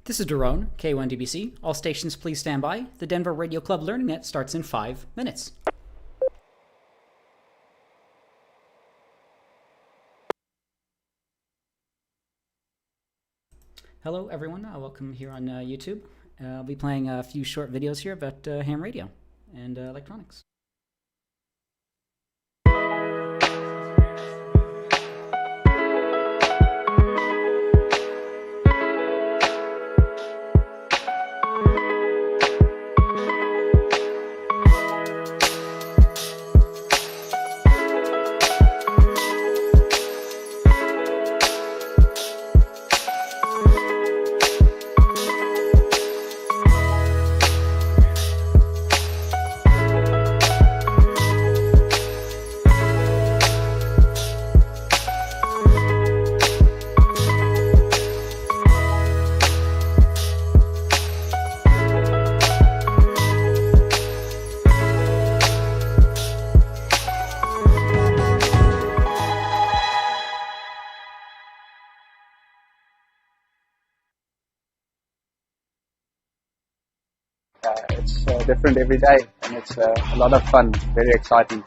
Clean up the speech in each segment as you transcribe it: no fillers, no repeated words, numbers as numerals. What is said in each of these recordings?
This is Daron, K1DBC. All stations please stand by. The Denver Radio Club Learning Net starts in 5 minutes. Hello everyone, welcome here on YouTube. I'll be playing a few short videos here about ham radio and electronics. It's different every day, and it's a lot of fun, very exciting.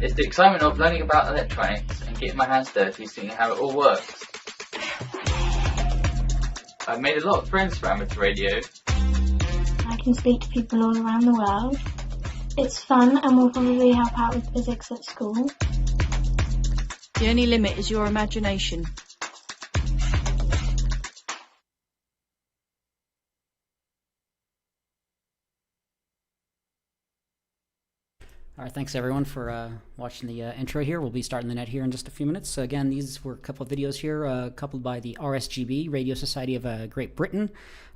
It's the excitement of learning about electronics and getting my hands dirty, seeing how it all works. I've made a lot of friends for amateur radio. I can speak to people all around the world. It's fun and will probably help out with physics at school. The only limit is your imagination. All right, thanks everyone for watching the intro here. We'll be starting the net here in just a few minutes. So again, these were a couple of videos here coupled by the RSGB, Radio Society of Great Britain.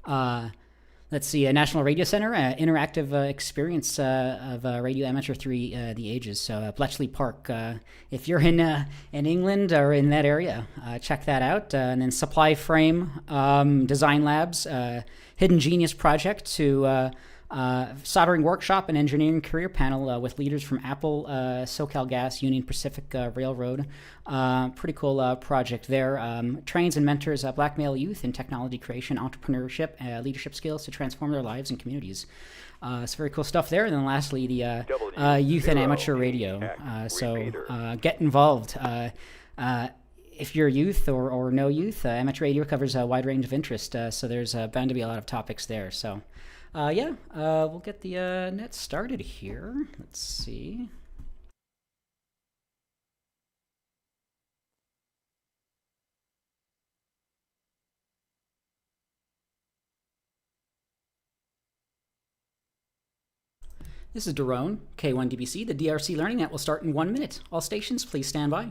Let's see, National Radio Center, interactive experience of radio amateur through the ages. So Bletchley Park, if you're in England or in that area, check that out. And then Supply Frame, Design Labs, Hidden Genius Project to soldering workshop and engineering career panel with leaders from Apple, SoCalGas, Union Pacific Railroad. Pretty cool project there. Trains and mentors black male youth in technology creation, entrepreneurship, leadership skills to transform their lives and communities. It's very cool stuff there. And then lastly, the youth and amateur radio. So get involved. If you're youth or no youth, amateur radio covers a wide range of interest. So there's bound to be a lot of topics there. So we'll get the net started here. Let's see. This is Daron, K1DBC. The DRC Learning Net will start in 1 minute. All stations, please stand by.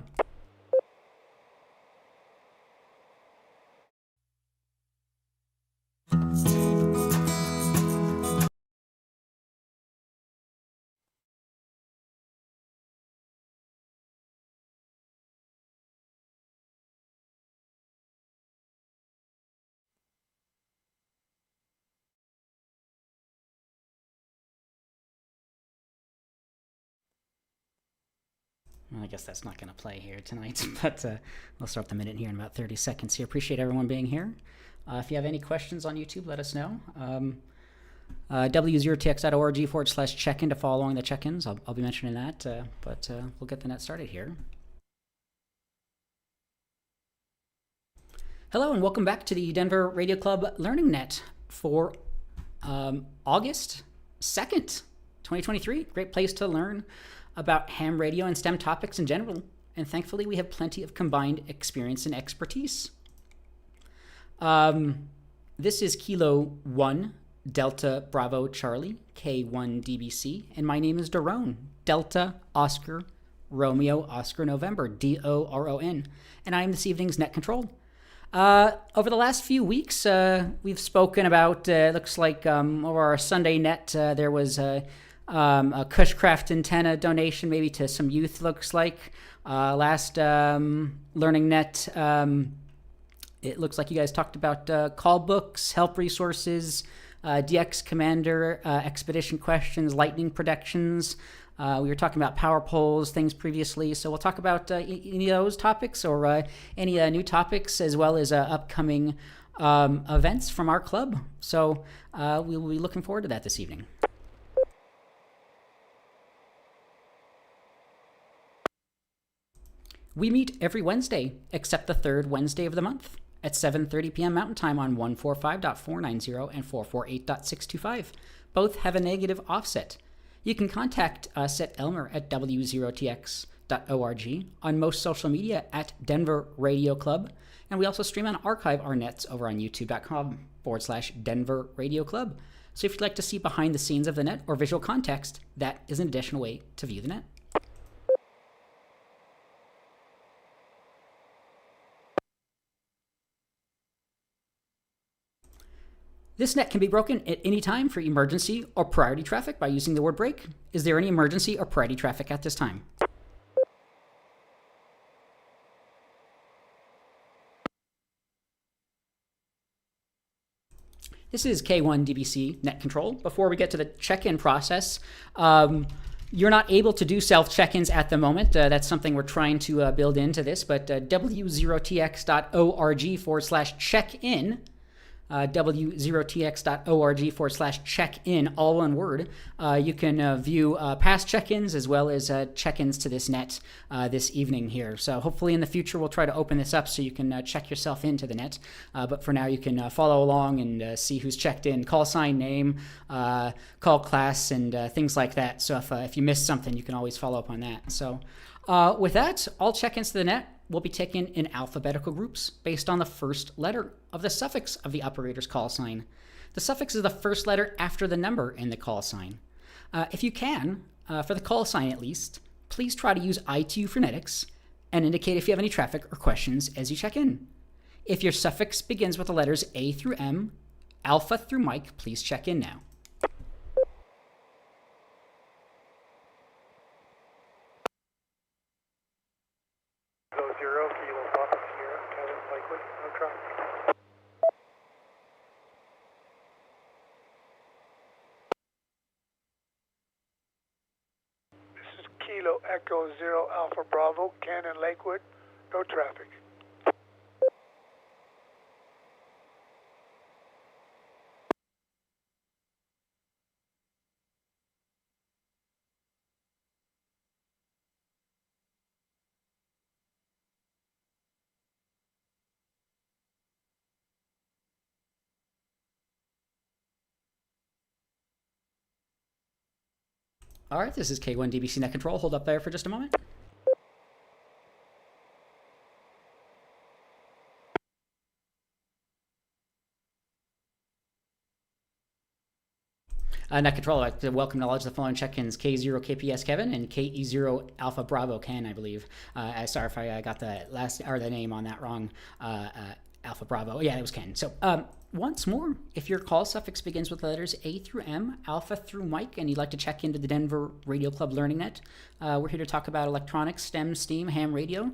Well, I guess that's not going to play here tonight, but we'll start the minute here in about 30 seconds here. Appreciate everyone being here. If you have any questions on YouTube, let us know. w0tx.org/check-in to follow along the check-ins. I'll be mentioning that, but we'll get the net started here. Hello, and welcome back to the Denver Radio Club Learning Net for August 2nd, 2023. Great place to learn about ham radio and STEM topics in general, and thankfully we have plenty of combined experience and expertise. This is Kilo 1 Delta Bravo Charlie K1DBC, and my name is Daron, Delta Oscar Romeo Oscar November, DORON, and I am this evening's net control. Over the last few weeks, we've spoken about, looks like over our Sunday net, there was a Cushcraft antenna donation maybe to some youth, looks like. Last Learning Net, it looks like you guys talked about call books, help resources, DX Commander, expedition questions, lightning predictions. We were talking about power poles, things previously. So we'll talk about any of those topics or any new topics, as well as upcoming events from our club. So we will be looking forward to that this evening. We meet every Wednesday, except the third Wednesday of the month, at 7:30 p.m. Mountain Time on 145.490 and 448.625. Both have a negative offset. You can contact us at Elmer at w0tx.org, on most social media at Denver Radio Club, and we also stream and archive our nets over on youtube.com/Denver Radio Club. So if you'd like to see behind the scenes of the net or visual context, that is an additional way to view the net. This net can be broken at any time for emergency or priority traffic by using the word break. Is there any emergency or priority traffic at this time? This is K1DBC Net Control. Before we get to the check-in process, you're not able to do self-check-ins at the moment. That's something we're trying to build into this, but w0tx.org/check-in, w0tx.org/check-in, all one word. You can view past check-ins as well as check-ins to this net this evening here. So hopefully in the future we'll try to open this up so you can check yourself into the net. But for now you can follow along and see who's checked in, call sign, name, call class, and things like that. So if you missed something, you can always follow up on that. So with that, all check-ins to the net will be taken in alphabetical groups based on the first letter of the suffix of the operator's call sign. The suffix is the first letter after the number in the call sign. If you can, for the call sign at least, please try to use ITU phonetics and indicate if you have any traffic or questions as you check in. If your suffix begins with the letters A through M, Alpha through Mike, please check in now. Kilo Echo Zero Alpha Bravo, Cannon Lakewood, no traffic. All right, this is K1DBC Net Control. Hold up there for just a moment. Net Control, I'd like to welcome knowledge the following check-ins: K0 KPS Kevin and KE0 Alpha Bravo Ken, I believe. Sorry if I got the the name on that wrong. Alpha Bravo. Yeah, it was Ken. So once more, if your call suffix begins with the letters A through M, Alpha through Mike, and you'd like to check into the Denver Radio Club Learning Net, we're here to talk about electronics, STEM, STEAM, ham radio.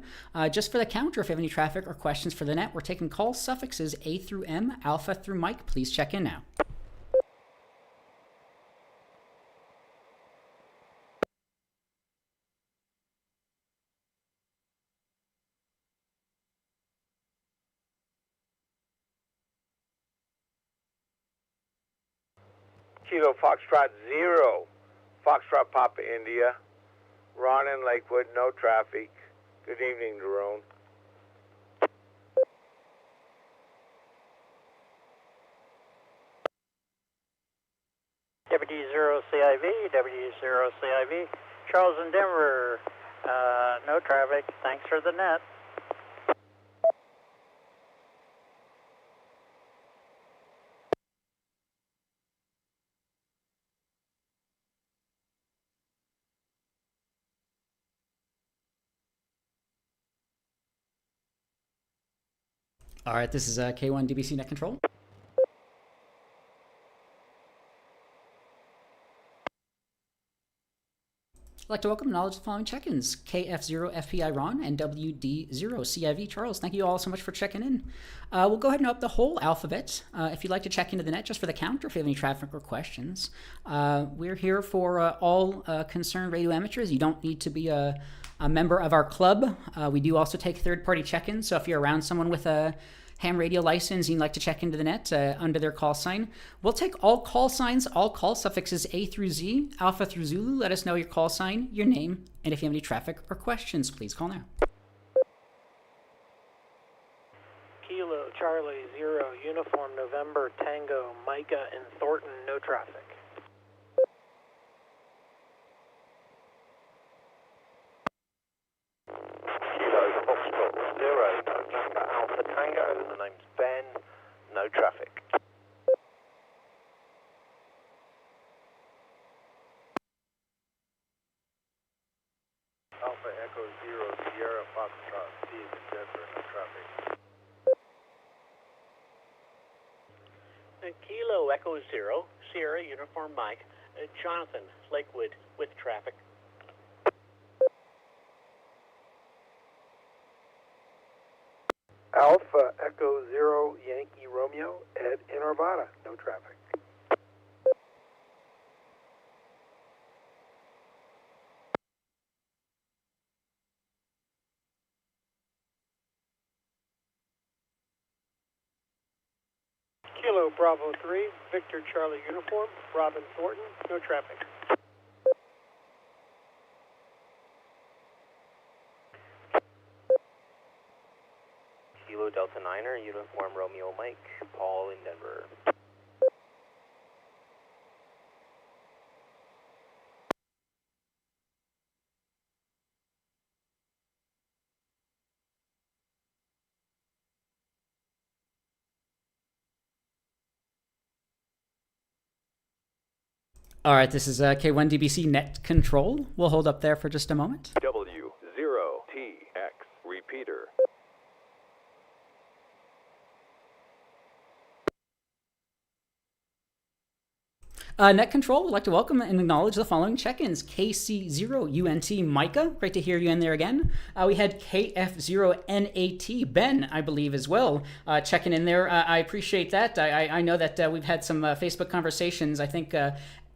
Just for the counter, if you have any traffic or questions for the net, we're taking call suffixes A through M, Alpha through Mike. Please check in now. Kilo Foxtrot Zero, Foxtrot Papa India, Ron in Lakewood, no traffic. Good evening, Jerome. W0CIV, W0CIV, Charles in Denver, no traffic. Thanks for the net. All right, this is K1DBC Net Control. I'd like to welcome knowledge the following check-ins: KF0FPI Ron and WD0CIV Charles. Thank you all so much for checking in. We'll go ahead and up the whole alphabet. If you'd like to check into the net just for the count, or if you have any traffic or questions, we're here for all concerned radio amateurs. You don't need to be a member of our club. We do also take third-party check-ins, so if you're around someone with a ham radio license and you'd like to check into the net under their call sign, we'll take all call signs, all call suffixes A through Z, Alpha through Zulu. Let us know your call sign, your name, and if you have any traffic or questions, please call now. Kilo Charlie 0, Uniform November Tango, Micah in Thornton, no traffic. Kilo Foxtrot 0, November Alpha Tango, the name's Ben, no traffic. Alpha Echo 0, Sierra Foxtrot, Steve in Denver, no traffic. Kilo Echo 0, Sierra Uniform Mike, Jonathan, Lakewood, with traffic. Alpha Echo 0, Yankee Romeo, Ed in Arvada, no traffic. Kilo Bravo 3, Victor Charlie Uniform, Robin Thornton, no traffic. Kilo Delta 9er, Uniform Romeo Mike, Paul in Denver. All right, this is K1DBC Net Control. We'll hold up there for just a moment. W0TX, repeater. Net Control would like to welcome and acknowledge the following check-ins. KC0UNT Micah, great to hear you in there again. We had KF0NAT Ben, I believe, as well, checking in there. I appreciate that. I know that we've had some Facebook conversations. I think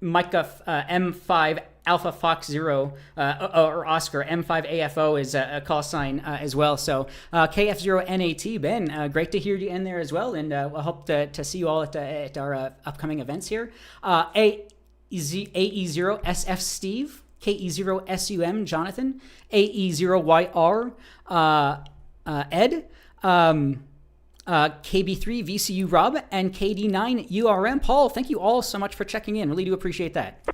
Micah M5 Alpha Fox 0 or Oscar M5 AFO is a call sign as well. So KF0NAT Ben, great to hear you in there as well, and I hope to see you all at our upcoming events here. AE0SF Steve, KE0SUM Jonathan, AE0YR Ed. KB3 VCU Rob, and KD9 URM Paul. Thank you all so much for checking in. Really do appreciate that.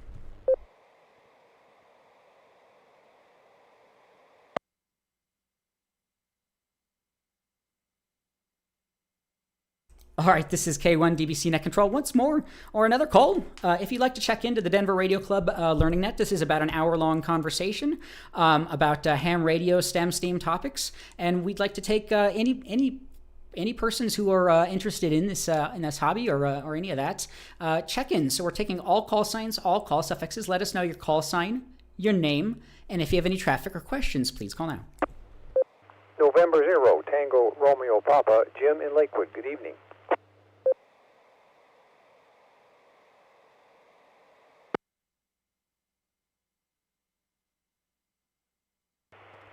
All right, this is K1DBC Net Control once more, or another call. If you'd like to check into the Denver Radio Club Learning Net, this is about an hour-long conversation about ham radio, STEM, STEAM topics, and we'd like to take any persons who are interested in this hobby or any of that, check-in. So we're taking all call signs, all call suffixes. Let us know your call sign, your name, and if you have any traffic or questions, please call now. November 0, Tango Romeo Papa, Jim in Lakewood, good evening.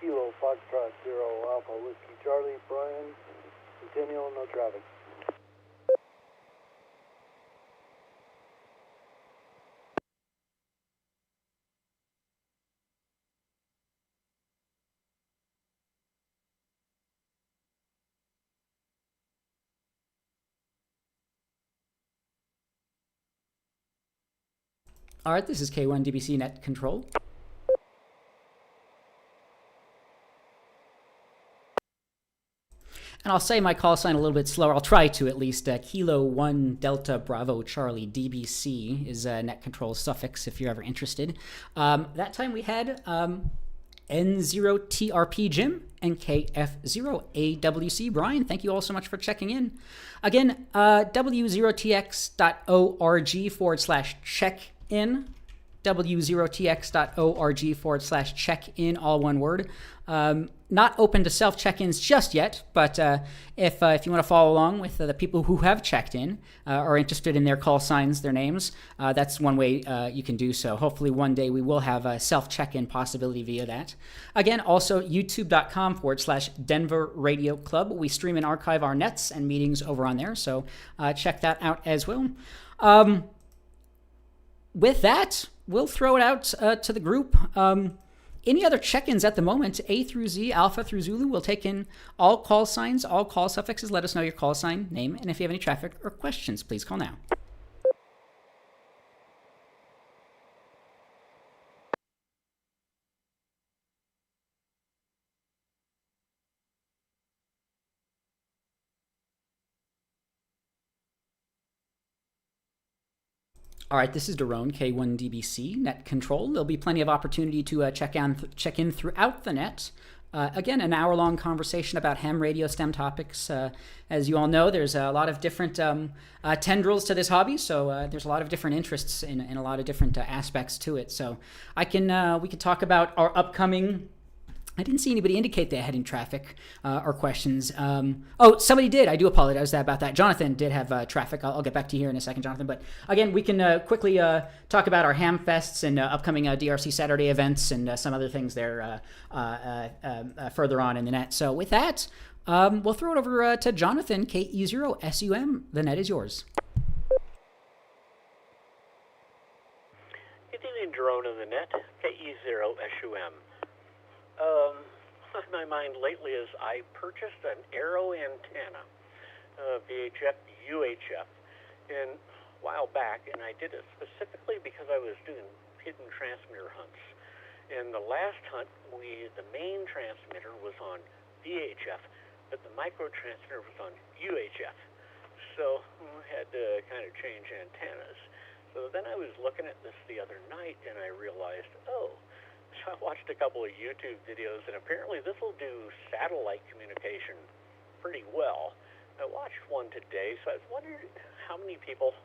Kilo Foxtrot 0, Alpha Whiskey Charlie, Brian, Centennial, no traffic. All right, this is K1DBC Net Control. And I'll say my call sign a little bit slower. I'll try to at least. Kilo 1 Delta Bravo Charlie DBC is Net Control suffix if you're ever interested. That time we had N0TRP Jim and KF0AWC Brian. Thank you all so much for checking in. Again, W0TX.org/check-in. w0tx.org/check-in, all one word. Not open to self-check-ins just yet, but if you want to follow along with the people who have checked in or are interested in their call signs, their names, that's one way you can do so. Hopefully one day we will have a self-check-in possibility via that. Again, also youtube.com/Denver Radio Club. We stream and archive our nets and meetings over on there, so check that out as well. With that, we'll throw it out to the group. Any other check-ins at the moment? A through Z, Alpha through Zulu. We'll take in all call signs, all call suffixes. Let us know your call sign, name, and if you have any traffic or questions, please call now. All right, this is Daron, K1DBC, Net Control. There'll be plenty of opportunity to check in throughout the net. Again, an hour-long conversation about ham radio STEM topics. As you all know, there's a lot of different tendrils to this hobby, so there's a lot of different interests in a lot of different aspects to it. So we could talk about our upcoming... I didn't see anybody indicate they had any traffic or questions. Oh, somebody did. I do apologize about that. Jonathan did have traffic. I'll get back to you here in a second, Jonathan. But again, we can quickly talk about our ham fests and upcoming DRC Saturday events and some other things there further on in the net. So with that, we'll throw it over to Jonathan, KE0SUM. The net is yours. Good evening, Drone in the net, KE0SUM. On my mind lately is I purchased an Arrow antenna, VHF, UHF, a while back, and I did it specifically because I was doing hidden transmitter hunts. In the last hunt, the main transmitter was on VHF, but the micro transmitter was on UHF. So I had to kind of change antennas. So then I was looking at this the other night, and I realized, so I watched a couple of YouTube videos, and apparently this will do satellite communication pretty well. I watched one today, so I was wondering how many people,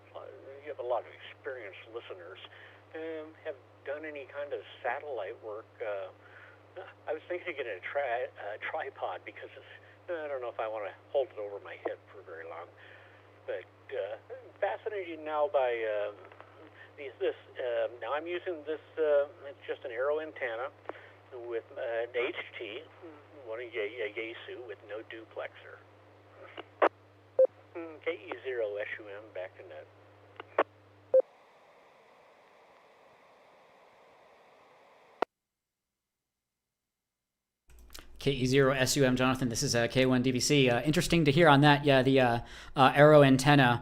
you have a lot of experienced listeners, have done any kind of satellite work. I was thinking of getting a tripod because I don't know if I want to hold it over my head for very long. But fascinated now by... now I'm using this, it's just an Arrow antenna with an HT, one of Yaesu with no duplexer. KE0SUM, back to net. KE0SUM, Jonathan, this is K1DBC. Interesting to hear on that, the Arrow antenna.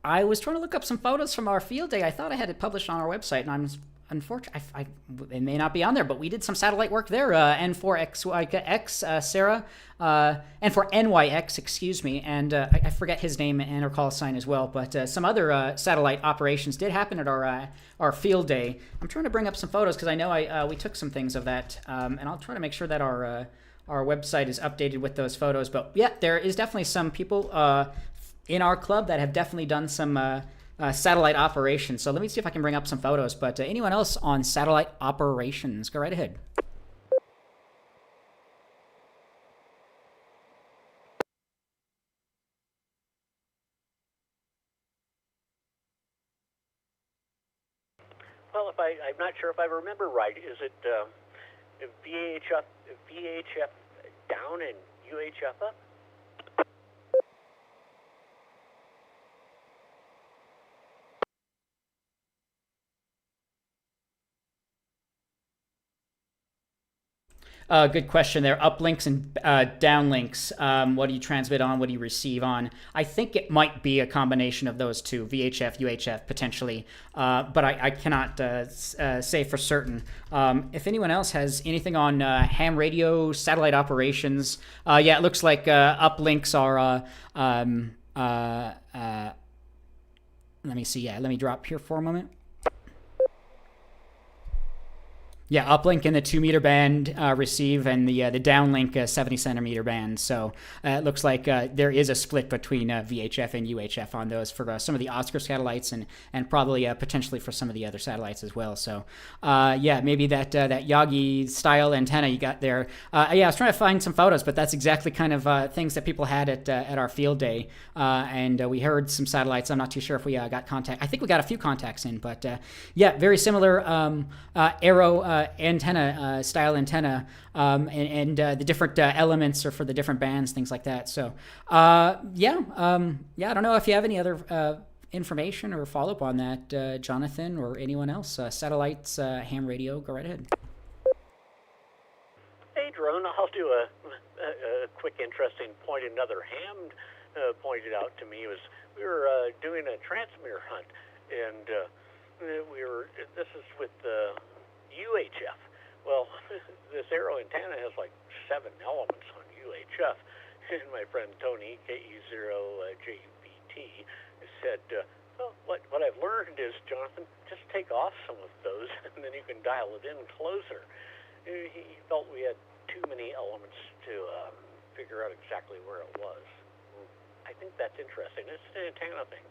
I was trying to look up some photos from our field day. I thought I had it published on our website, and I'm unfortunate. It may not be on there, but we did some satellite work there. N4XYX, Sarah, and for NYX, excuse me, and I forget his name and her call sign as well. But some other satellite operations did happen at our field day. I'm trying to bring up some photos because I know we took some things of that, and I'll try to make sure that our website is updated with those photos. But yeah, there is definitely some people in our club that have definitely done some satellite operations. So let me see if I can bring up some photos. But anyone else on satellite operations, go right ahead. Well, I'm not sure if I remember right. Is it VHF down and UHF up? Good question there. Uplinks and downlinks. What do you transmit on? What do you receive on? I think it might be a combination of those two, VHF, UHF, potentially. But I cannot say for certain. If anyone else has anything on ham radio, satellite operations, yeah, it looks like uplinks are... let me see. Yeah, let me drop here for a moment. Yeah, uplink in the 2-meter band, receive, and the downlink 70 centimeter band. So it looks like there is a split between VHF and UHF on those for some of the Oscar satellites and probably potentially for some of the other satellites as well. So yeah, maybe that Yagi style antenna you got there. Yeah, I was trying to find some photos, but that's exactly kind of things that people had at our field day. And we heard some satellites. I'm not too sure if we got contact. I think we got a few contacts in, but yeah, very similar arrow antenna style antenna, and the different elements are for the different bands, things like that. So yeah, I don't know if you have any other information or follow up on that, Jonathan or anyone else. Satellites, ham radio, go right ahead. Hey, Drone, I'll do a quick, interesting point. Another ham pointed out to me was we were doing a transmitter hunt, and this is with UHF. Well, this arrow antenna has like 7 elements on UHF, and my friend Tony, KE0JUPT, said, well, what I've learned is, Jonathan, just take off some of those, and then you can dial it in closer. He felt we had too many elements to figure out exactly where it was. I think that's interesting. It's an antenna thing.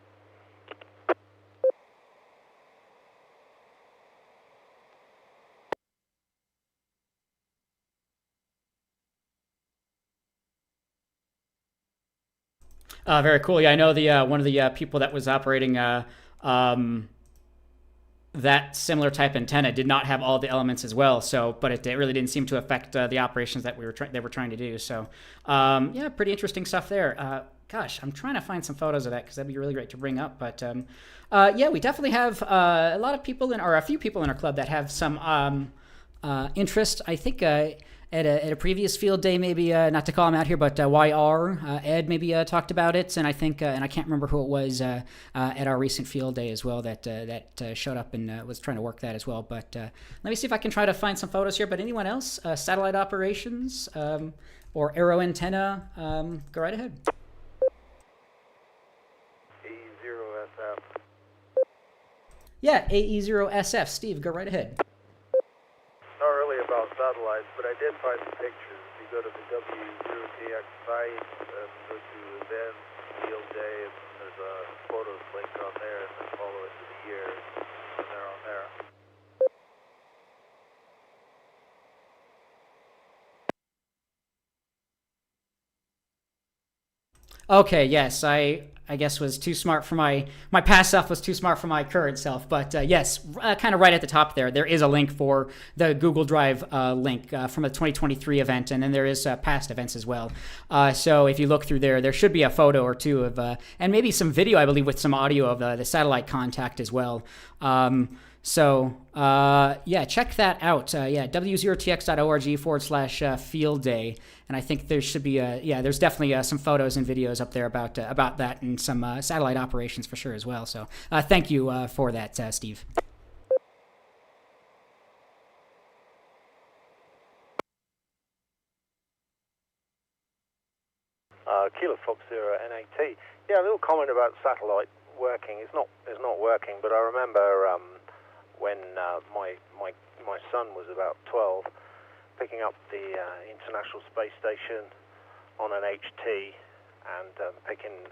Very cool. Yeah, I know the one of the people that was operating that similar type antenna did not have all the elements as well. So, but it really didn't seem to affect the operations that they were trying to do. So, yeah, pretty interesting stuff there. Gosh, I'm trying to find some photos of that because that'd be really great to bring up. But yeah, we definitely have a lot of people or a few people in our club that have some interest. I think at a previous field day, maybe not to call him out here, but YR Ed maybe talked about it, and I think and I can't remember who it was at our recent field day as well that showed up and was trying to work that as well. But let me see if I can try to find some photos here. But anyone else, satellite operations or arrow antenna, go right ahead. AE0SF. Yeah, AE0SF. Steve, go right ahead. Not really about satellites, but I did find some pictures. If you go to the W0TX site and go to events, field day, and there's a photos link on there, and then follow it to the years, and they're on there. Okay, yes, I guess was too smart for my past self was too smart for my current self. But yes, kind of right at the top there is a link for the Google Drive link from a 2023 event, and then there is past events as well. So if you look through there should be a photo or two of and maybe some video, I believe, with some audio of the satellite contact as well. So yeah, check that out. Yeah, w0tx.org/field day, and I think there should be yeah, there's definitely some photos and videos up there about that and some satellite operations for sure as well. So thank you for that, Steve. Kilo Fox 0 NAT. Yeah, a little comment about satellite working. It's not working, but I remember when my son was about 12, picking up the International Space Station on an HT and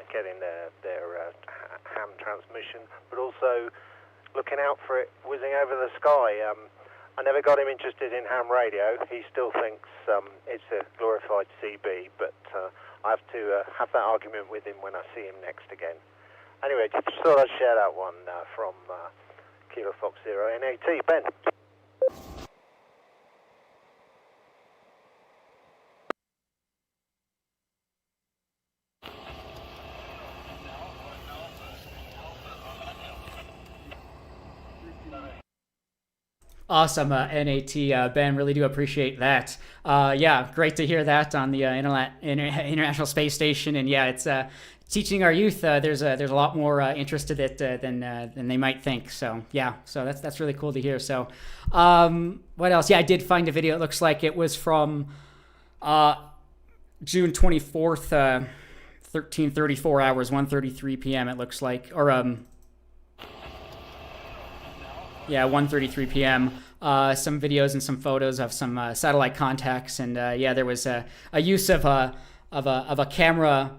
getting their ham transmission, but also looking out for it whizzing over the sky. I never got him interested in ham radio. He still thinks it's a glorified CB, but I have to have that argument with him when I see him next again. Anyway, just thought I'd share that one from Kilo Fox 0 NAT. Ben. Awesome, NAT, Ben, really do appreciate that. Yeah, great to hear that on the International Space Station, and yeah, it's teaching our youth. There's a lot more interest to it than they might think. So yeah, so that's really cool to hear. So what else? Yeah, I did find a video. It looks like it was from June 24th, 13:34 hours, 1:33 p.m. It looks like, or yeah, 1:33 p.m. some videos and some photos of some satellite contacts, and yeah, there was a use of a camera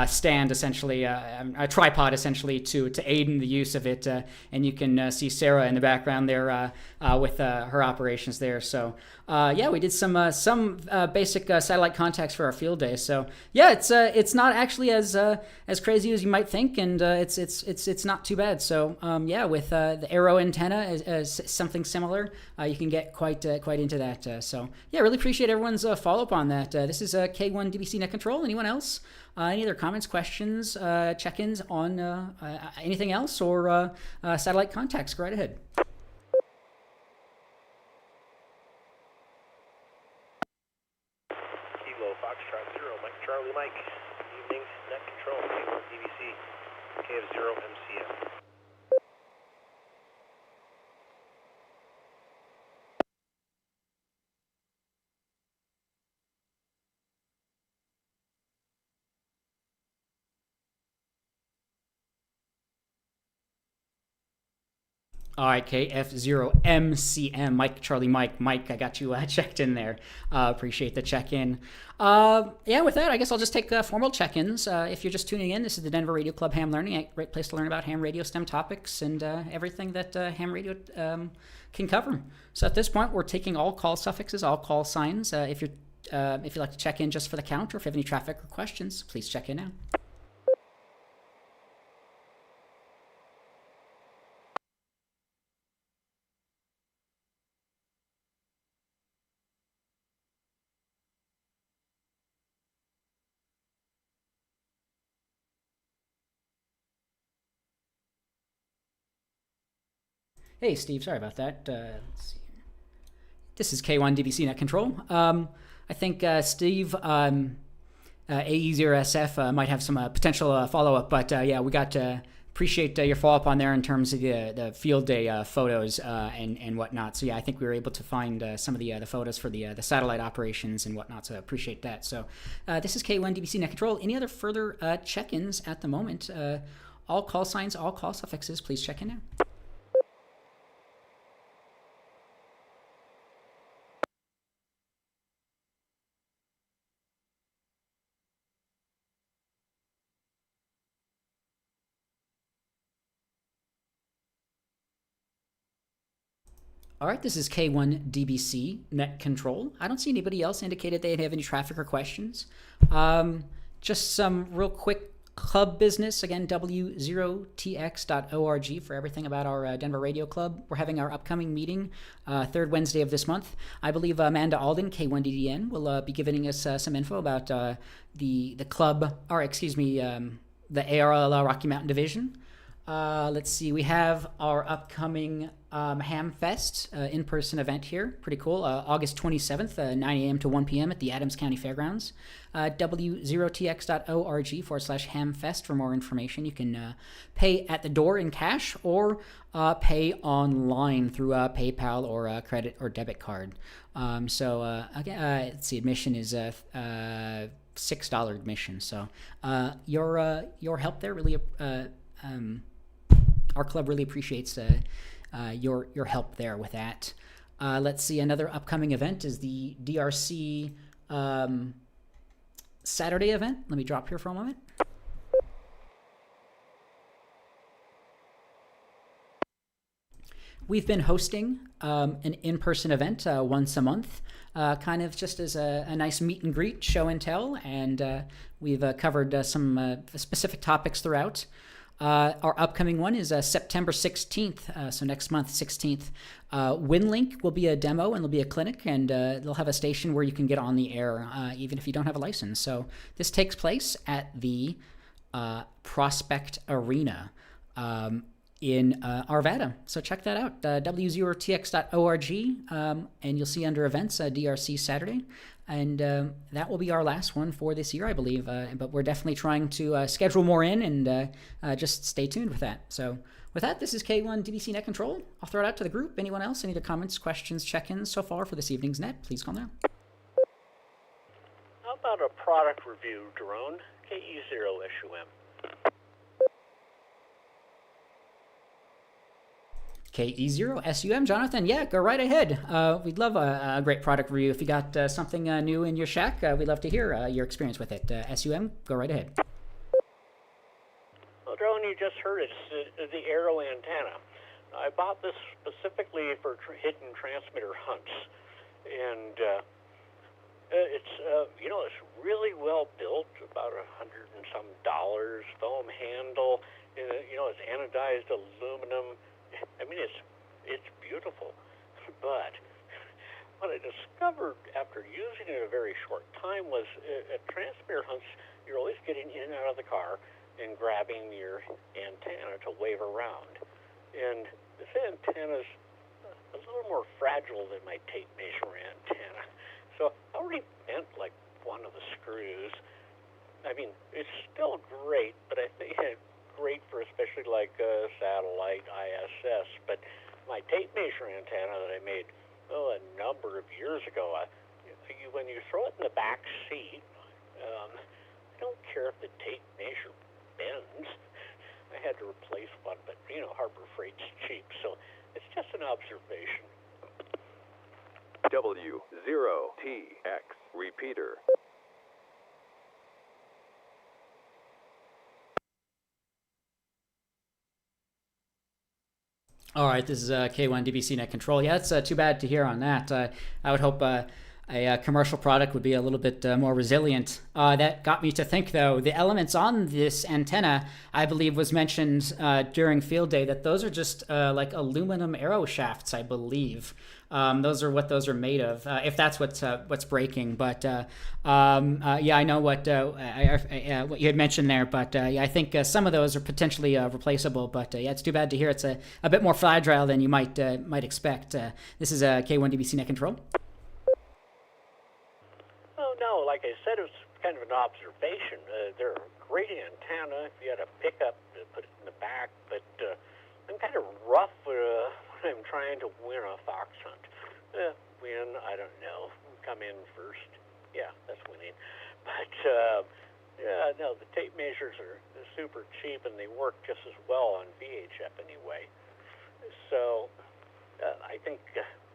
stand, essentially, a tripod, essentially, to aid in the use of it. And you can see Sarah in the background there with her operations there. So yeah, we did some basic satellite contacts for our field day. So yeah, it's not actually as crazy as you might think, and it's not too bad. So yeah, with the Arrow antenna as something similar, you can get quite into that. So yeah, really appreciate everyone's follow up on that. This is K1 DBC Net Control. Anyone else? Any other comments, questions, check-ins on anything else, or satellite contacts? Go right ahead. Kilo Foxtrot 0, Mike Charlie Mike. Evening, Net Control, K1 DBC, KF0 MCM. All right, KF0MCM, Mike, Charlie, Mike, I got you checked in there. Appreciate the check-in. Yeah, with that, I guess I'll just take formal check-ins. If you're just tuning in, this is the Denver Radio Club Ham Learning, a great place to learn about ham radio STEM topics and everything that ham radio can cover. So at this point, we're taking all call suffixes, all call signs. If you'd like to check in just for the count, or if you have any traffic or questions, please check in now. Hey, Steve, sorry about that. Let's see. This is K1 DBC Net Control. I think Steve, AE0SF, might have some potential follow-up, but yeah, we got to appreciate your follow-up on there in terms of the field day photos and whatnot. So yeah, I think we were able to find some of the photos for the satellite operations and whatnot, so appreciate that. So this is K1 DBC Net Control. Any other further check-ins at the moment? All call signs, all call suffixes, please check in now. All right, this is K1 DBC Net Control. I don't see anybody else indicated they'd have any traffic or questions. Just some real quick club business. Again, w0tx.org for everything about our Denver Radio Club. We're having our upcoming meeting third Wednesday of this month. I believe Amanda Alden, K1DDN, will be giving us some info about the club, or excuse me, the ARL Rocky Mountain Division. Let's see, we have our upcoming Ham Fest in-person event here. Pretty cool. August 27th, 9 a.m. to 1 p.m. at the Adams County Fairgrounds. w0tx.org/hamfest for more information. You can pay at the door in cash or pay online through PayPal or credit or debit card. So again, let's see, admission is $6 admission. So your help there really our club really appreciates your help there with that. Let's see, another upcoming event is the DRC Saturday event. Let me drop here for a moment. We've been hosting an in-person event once a month, kind of just as a nice meet and greet, show and tell, and we've covered some specific topics throughout. Our upcoming one is September 16th, so next month, 16th. WinLink will be a demo, and there'll be a clinic, and they'll have a station where you can get on the air, even if you don't have a license. So this takes place at the Prospect Arena in Arvada. So check that out, w0tx.org, and you'll see under events, DRC Saturday. And that will be our last one for this year, I believe. But we're definitely trying to schedule more in, and just stay tuned with that. So with that, this is K1 DBC Net Control. I'll throw it out to the group. Anyone else? Any other comments, questions, check-ins so far for this evening's net? Please call now. How about a product review drone, KE0SUM? KE0SUM. Jonathan, yeah, go right ahead. We'd love a great product review. If you got something new in your shack, we'd love to hear your experience with it. SUM, go right ahead. Well, drone, you just heard it's the Arrow antenna. I bought this specifically for hidden transmitter hunts, and it's it's really well built, about $100 and some, foam handle. It's anodized aluminum. I mean, it's beautiful, but what I discovered after using it a very short time was at transmitter hunts, you're always getting in and out of the car and grabbing your antenna to wave around. And this antenna's a little more fragile than my tape measure antenna. So I already bent like one of the screws. I mean, it's still great, but I think it's great for especially like satellite ISS. But my tape measure antenna that I made a number of years ago, when you throw it in the back seat, I don't care if the tape measure bends. I had to replace one, but Harbor Freight's cheap, so it's just an observation. W0TX repeater. All right, this is K1 DBC Net Control. Yeah, it's too bad to hear on that. I would hope a commercial product would be a little bit more resilient. That got me to think, though, the elements on this antenna, I believe, was mentioned during field day, that those are just like aluminum arrow shafts, I believe. Those are what those are made of, if that's what's breaking. But yeah, I know what you had mentioned there. But yeah, I think some of those are potentially replaceable. But yeah, it's too bad to hear it's a bit more fragile than you might expect. This is K1 DBC Net Control. Oh, no, like I said, it was kind of an observation. They're a great antenna if you had a pickup to put it in the back, but I'm kind of rough when I'm trying to win a fox hunt. Win, I don't know. Come in first. Yeah, that's winning. But, yeah, no, the tape measures are super cheap, and they work just as well on VHF anyway. So I think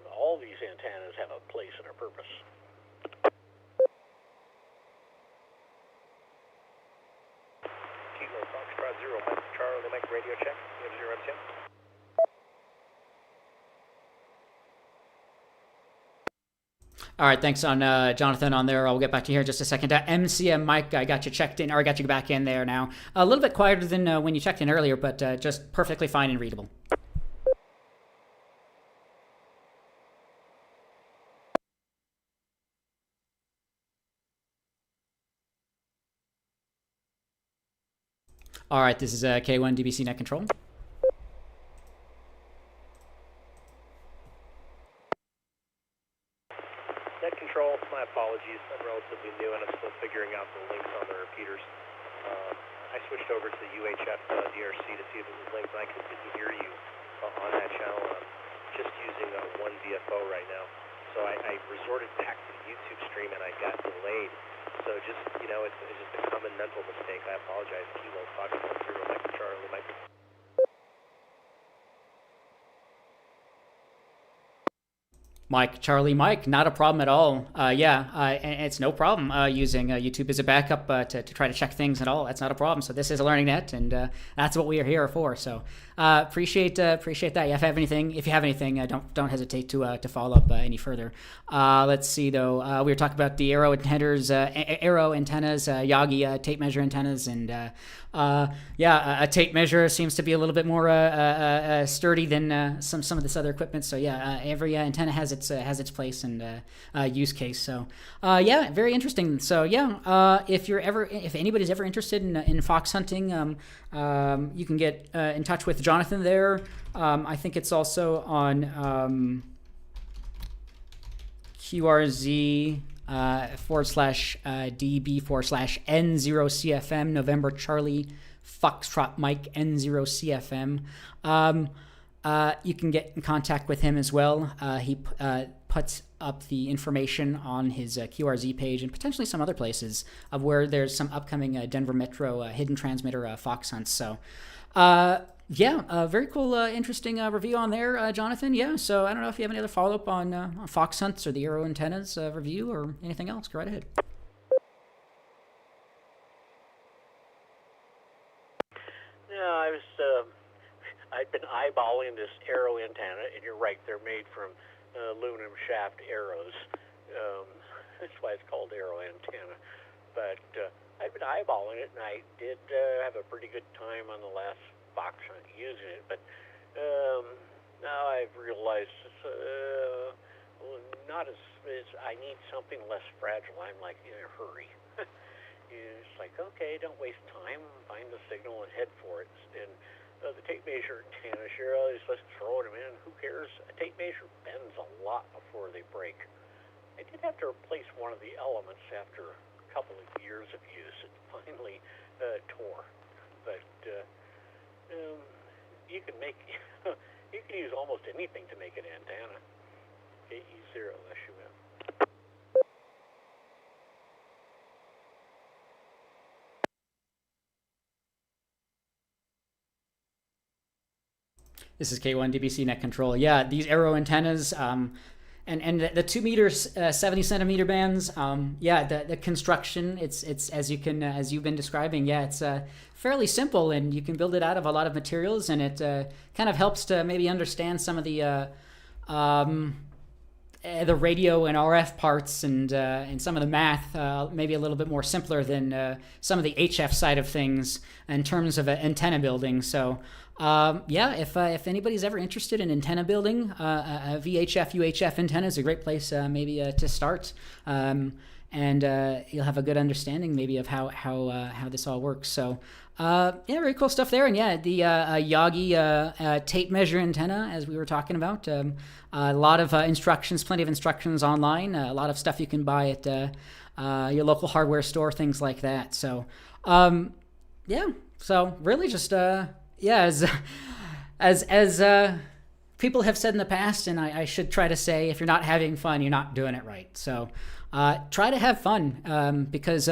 all these antennas have a place and a purpose. Kilo Foxtrot 0, Mike Charlie, Mike radio check. You have 0 M10. All right, thanks on Jonathan on there. I'll get back to you here in just a second. MCM Mike, I got you checked in, or I got you back in there now. A little bit quieter than when you checked in earlier, but just perfectly fine and readable. All right, this is K1 DBC Net Control. Net control, my apologies. I'm relatively new and I'm still figuring out the links on the repeaters. I switched over to the UHF DRC to see if it was linked, and I couldn't hear you on that channel. I'm just using one VFO right now. So I resorted back to the YouTube stream and I got delayed. So just, it's just a common mental mistake. I apologize. Kilo Foxtrot 0, Mike Charlie, Mike. Mike, Charlie, Mike, not a problem at all. It's no problem using YouTube as a backup to try to check things at all. That's not a problem. So this is a learning net, and that's what we are here for. So appreciate that. If you have anything, don't hesitate to follow up any further. Let's see though. We were talking about the arrow antennas, Yagi tape measure antennas, and a tape measure seems to be a little bit more sturdy than some of this other equipment. So yeah, every antenna has its place and use case. So yeah, very interesting. So yeah, if anybody's ever interested in fox hunting, you can get in touch with Jonathan there. I think it's also on QRZ /DB/N0CFM November Charlie Foxtrot Mike N0CFM. You can get in contact with him as well. He puts up the information on his QRZ page and potentially some other places of where there's some upcoming Denver Metro hidden transmitter fox hunts. So Yeah, very cool, interesting review on there, Jonathan. Yeah, so I don't know if you have any other follow-up on fox hunts or the arrow antennas review or anything else. Go right ahead. No, I'd been eyeballing this arrow antenna, and you're right, they're made from aluminum shaft arrows. That's why it's called arrow antenna. But I've been eyeballing it, and I did have a pretty good time on the last fox hunt using it. But now I've realized it's not as I need something less fragile. I'm like in a hurry. It's like, okay, don't waste time. Find the signal and head for it. And the tape measure antennas, you're always just throwing them in. Who cares? A tape measure bends a lot before they break. I did have to replace one of the elements after a couple of years of use. It finally tore. But you can make you can use almost anything to make an antenna. KE0 SUM. This is K1 DBC Net Control. Yeah, these arrow antennas, and the 2 meters, 70 centimeter bands. Yeah, the construction, it's as you've been describing. Yeah, it's fairly simple, and you can build it out of a lot of materials, and it kind of helps to maybe understand some of the radio and RF parts and some of the math, maybe a little bit more simpler than some of the HF side of things in terms of antenna building. So yeah, if anybody's ever interested in antenna building, a VHF UHF antenna is a great place maybe to start, and you'll have a good understanding maybe of how this all works. So yeah, very cool stuff there. And yeah, the Yagi tape measure antenna, as we were talking about, a lot of instructions, plenty of instructions online, a lot of stuff you can buy at your local hardware store, things like that. So yeah, so really just yeah, as people have said in the past, and I should try to say, if you're not having fun, you're not doing it right. So try to have fun, because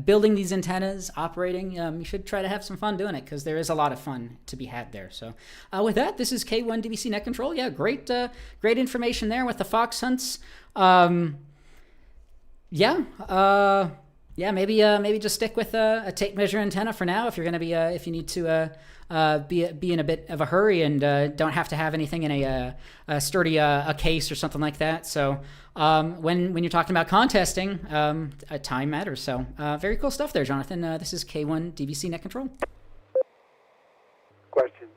building these antennas, operating, you should try to have some fun doing it, because there is a lot of fun to be had there. So with that, this is K1 DBC Net Control. Yeah, great information there with the fox hunts. Yeah, maybe just stick with a tape measure antenna for now if you're going to be if you need to be in a bit of a hurry and don't have to have anything in a sturdy a case or something like that. So when you're talking about contesting, time matters. So very cool stuff there, Jonathan. This is K1 DBC Net Control. Question.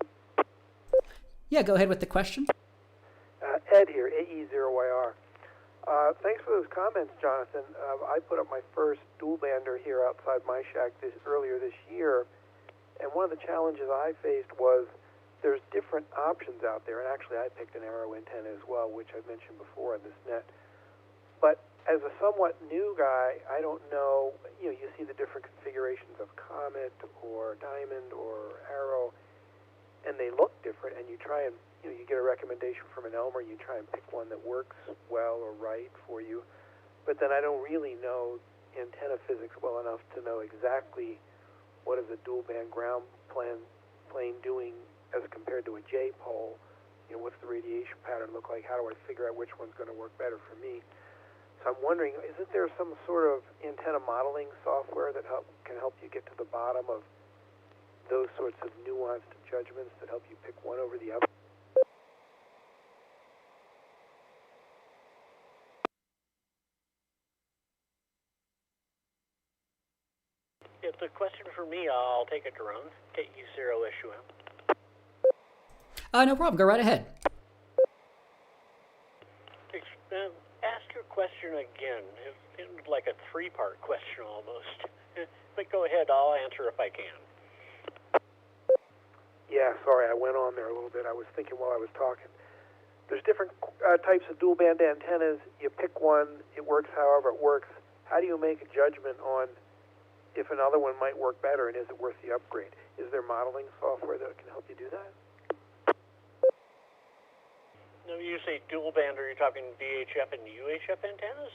Yeah, go ahead with the question. Ed here, AE0YR. Thanks for those comments, Jonathan. I put up my first dual bander here outside my shack earlier this year, and one of the challenges I faced was there's different options out there, and actually I picked an arrow antenna as well, which I've mentioned before on this net. But as a somewhat new guy, I don't know, you see the different configurations of Comet or Diamond or Arrow, and they look different, and you try and you get a recommendation from an Elmer, you try and pick one that works well or right for you. But then I don't really know antenna physics well enough to know exactly what is a dual band ground plane doing as compared to a J pole. What's the radiation pattern look like? How do I figure out which one's going to work better for me? So I'm wondering, isn't there some sort of antenna modeling software that can help you get to the bottom of those sorts of nuanced judgments that help you pick one over the other? It's a question for me. I'll take it, Jerome. KE0 SUM. No problem. Go right ahead. Ask your question again. It was like a three-part question almost. But go ahead. I'll answer if I can. Yeah, sorry, I went on there a little bit. I was thinking while I was talking. There's different types of dual band antennas. You pick one, it works however it works. How do you make a judgment on if another one might work better, and is it worth the upgrade? Is there modeling software that can help you do that? No, you say dual band, are you talking VHF and UHF antennas?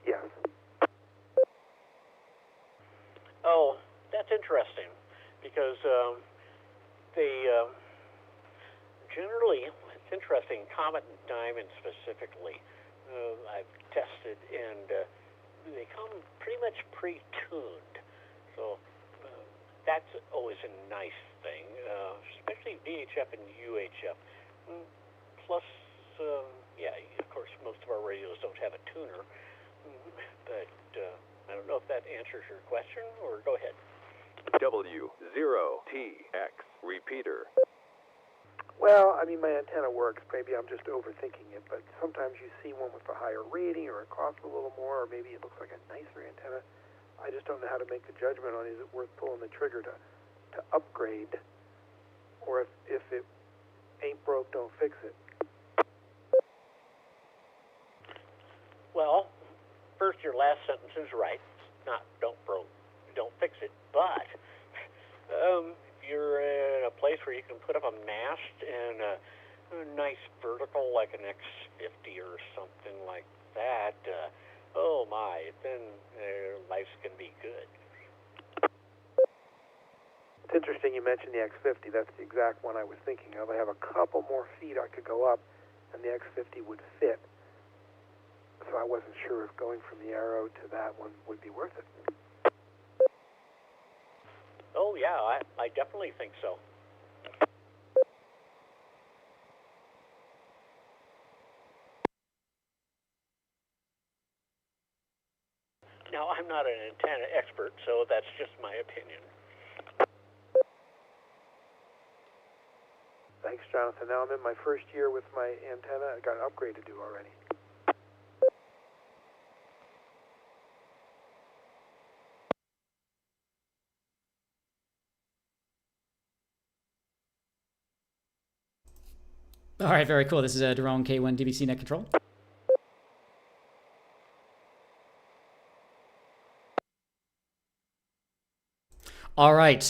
Yes. Oh, that's interesting, because they generally, it's interesting, Comet and Diamond specifically, I've tested, and they come pretty much pre-tuned. So that's always a nice thing, especially VHF and UHF. Plus, yeah, of course, most of our radios don't have a tuner, but I don't know if that answers your question, or go ahead. W0TX repeater. Well, I mean, my antenna works. Maybe I'm just overthinking it, but sometimes you see one with a higher rating, or it costs a little more, or maybe it looks like a nicer antenna. I just don't know how to make the judgment on, is it worth pulling the trigger to upgrade, or if it ain't broke, don't fix it. Well, first, your last sentence is right. It's not don't fix it. But if you're in a place where you can put up a mast and a nice vertical like an X50 or something like that, oh my, then life's going to be good. It's interesting you mentioned the X50. That's the exact one I was thinking of. I have a couple more feet I could go up, and the X50 would fit. So I wasn't sure if going from the Arrow to that one would be worth it. Oh, yeah, I definitely think so. Now, I'm not an antenna expert, so that's just my opinion. Thanks, Jonathan. Now I'm in my first year with my antenna. I got an upgrade to do already. All right, very cool. This is Daron K1 DBC Net Control. All right,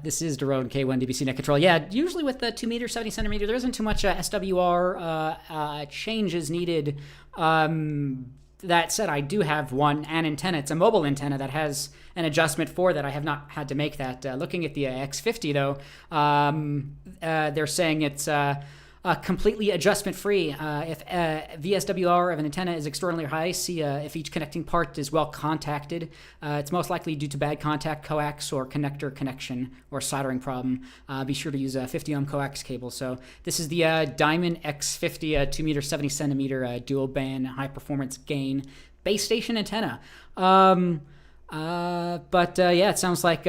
this is Daron K1 DBC Net Control. Yeah, usually with the 2 meter, 70 centimeter, there isn't too much SWR changes needed. That said, I do have an antenna. It's a mobile antenna that has an adjustment for that. I have not had to make that. Looking at the X50 though, they're saying it's completely adjustment free. If VSWR of an antenna is extraordinarily high, see if each connecting part is well contacted. It's most likely due to bad contact, coax, or connector connection or soldering problem. Be sure to use a 50 ohm coax cable. So this is the Diamond X50 2 meter 70 centimeter dual band high performance gain base station antenna. But yeah, it sounds like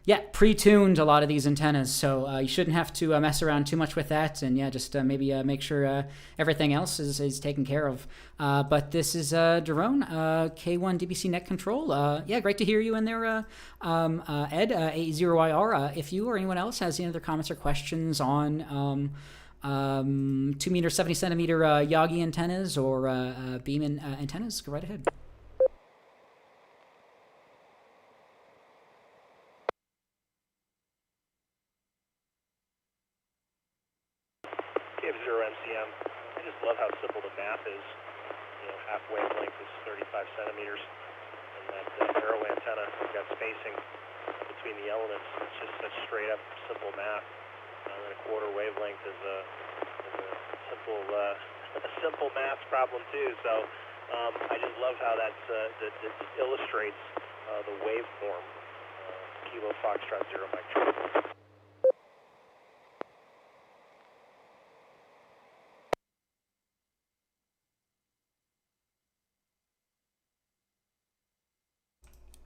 yeah, pre-tuned a lot of these antennas, so you shouldn't have to mess around too much with that, and yeah, just maybe make sure everything else is taken care of. But this is Daron, K1 DBC Net Control. Yeah, great to hear you in there, Ed, A0YR. If you or anyone else has any other comments or questions on 2 meter 70 centimeter Yagi antennas or Beeman antennas, go right ahead. MCM. I just love how simple the math is. You know, half wavelength is 35 centimeters, and that arrow antenna, we've got spacing between the elements. It's just such straight up simple math. And then a quarter wavelength is a simple math problem too. So I just love how that illustrates the waveform. Kilo Foxtrot 0 Mike Charlie.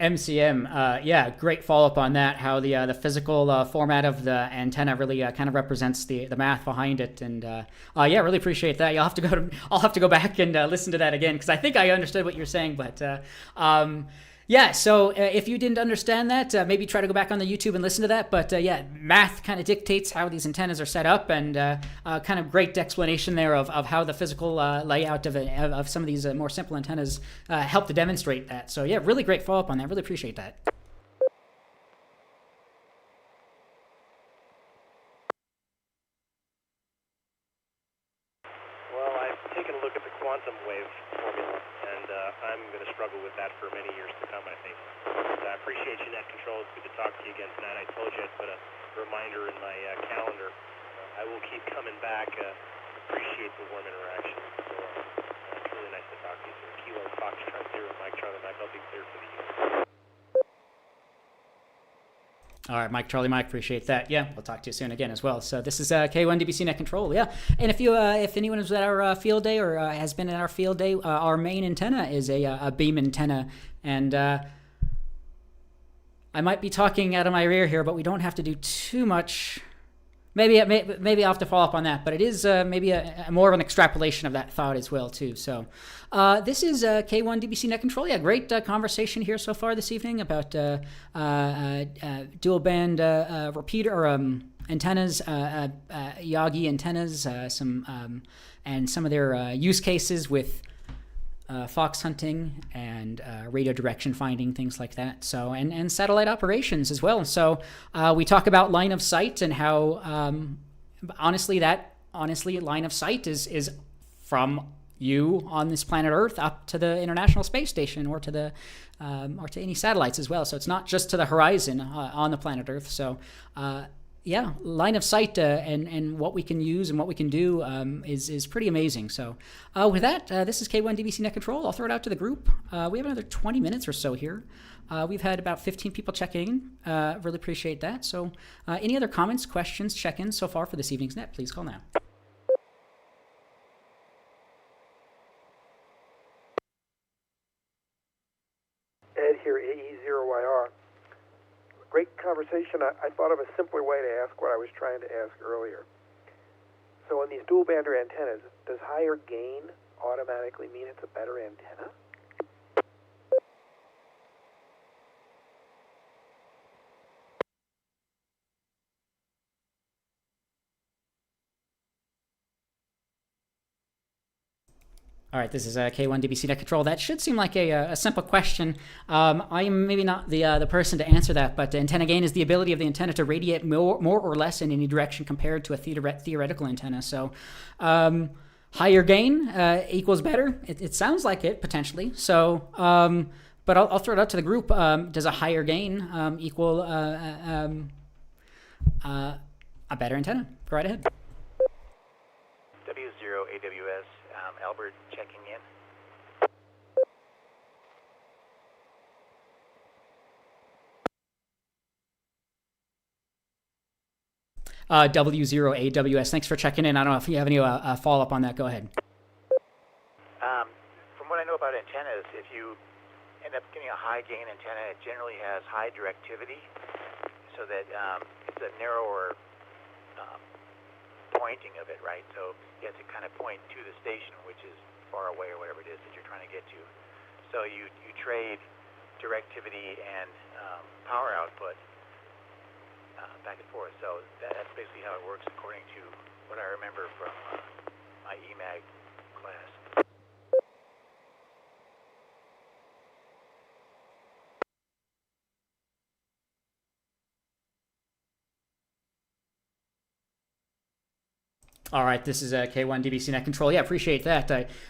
MCM, yeah, great follow-up on that. How the physical format of the antenna really kind of represents the math behind it, and yeah, really appreciate that. I'll have to go back and listen to that again because I think I understood what you're saying, but yeah. So if you didn't understand that, maybe try to go back on the YouTube and listen to that. But yeah, math kind of dictates how these antennas are set up, and kind of great explanation there of how the physical layout of some of these more simple antennas help to demonstrate that. So yeah, really great follow-up on that. Really appreciate that. Well, I've taken a look at the quantum wave formula, and I'm going to struggle with that for many years to come, I think. I appreciate you, Net Control. It's good to talk to you again tonight. I told you I'd put a reminder in my calendar. I will keep coming back. Appreciate the warm interaction. So it's really nice to talk to you. So Kilo Foxtrot 0, Mike Charlie Mike, I'll be clear for the use. All right, Mike, Charlie, Mike, appreciate that. Yeah, we'll talk to you soon again as well. So this is K1 DBC Net Control. Yeah, and if anyone was at our field day or has been at our field day, our main antenna is a beam antenna, and I might be talking out of my rear here, but we don't have to do too much. Maybe I'll have to follow up on that, but it is maybe a more of an extrapolation of that thought as well too. So this is K1 DBC Net Control. Yeah, great conversation here so far this evening about dual band repeater or antennas, Yagi antennas, and some of their use cases with fox hunting and radio direction finding, things like that. So and satellite operations as well. So we talk about line of sight and how honestly line of sight is from you on this planet Earth up to the International Space Station or to any satellites as well. So it's not just to the horizon on the planet Earth. So yeah, line of sight and what we can use and what we can do is pretty amazing. So with that, this is K1 DBC Net Control. I'll throw it out to the group. We have another 20 minutes or so here. We've had about 15 people checking in. Really appreciate that. So any other comments, questions, check-ins so far for this evening's net, please call now. Ed here, AE0YR. Great conversation. I thought of a simpler way to ask what I was trying to ask earlier. So in these dual bander antennas, does higher gain automatically mean it's a better antenna? All right, this is K1 DBC Net Control. That should seem like a simple question. I am maybe not the person to answer that, but antenna gain is the ability of the antenna to radiate more or less in any direction compared to a theoretical antenna. So higher gain equals better. It sounds like it, potentially. So, but I'll throw it out to the group. Does a higher gain equal a better antenna? Go right ahead. W0AWS, Albert checking in. W0AWS, thanks for checking in. I don't know if you have any follow-up on that. Go ahead. From what I know about antennas, if you end up getting a high gain antenna, it generally has high directivity, so that it's a narrower pointing of it, right? So you have to kind of point to the station, which is far away or whatever it is that you're trying to get to. So you trade directivity and power output back and forth. So that's basically how it works according to what I remember from my EMAG class. All right, this is K1 DBC Net Control. Yeah, appreciate that.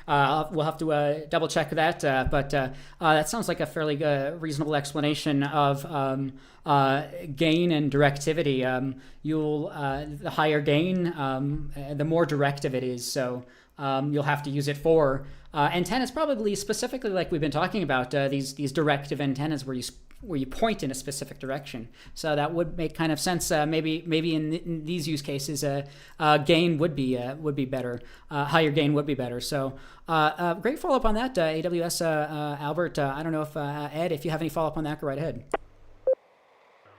We'll have to double check that, but that sounds like a fairly reasonable explanation of gain and directivity. The higher gain, the more directive it is. So you'll have to use it for antennas, probably specifically like we've been talking about these directive antennas where you point in a specific direction. So that would make kind of sense. Maybe in these use cases, gain would be better. Higher gain would be better. So great follow up on that, AWS Albert. I don't know if Ed, if you have any follow up on that, go right ahead.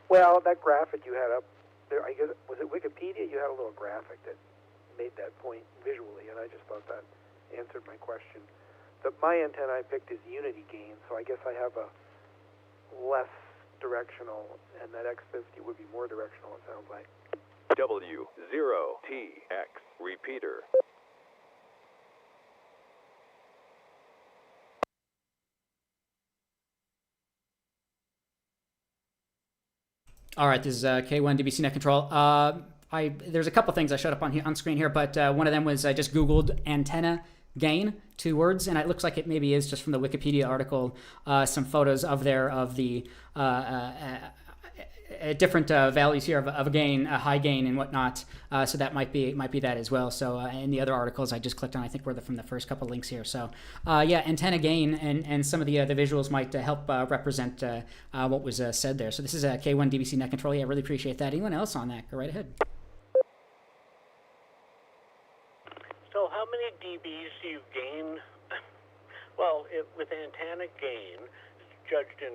Well, that graphic you had up there, I guess, was it Wikipedia? You had a little graphic that made that point visually, and I just thought that answered my question. My antenna I picked is unity gain, so I guess I have a less directional, and that X50 would be more directional, it sounds like. W0TX repeater. All right, this is K1 DBC Net Control. There's a couple things I showed up on screen here, but one of them was I just Googled antenna gain, 2 words, and it looks like it maybe is just from the Wikipedia article, some photos of the different values here of a gain, a high gain and whatnot. So that might be that as well. So in the other articles I just clicked on, I think were from the first couple links here. So yeah, antenna gain and some of the visuals might help represent what was said there. So this is K1 DBC net control. Yeah, I really appreciate that. Anyone else on that? Go right ahead. So how many dBs do you gain? Well, with antenna gain, it's judged in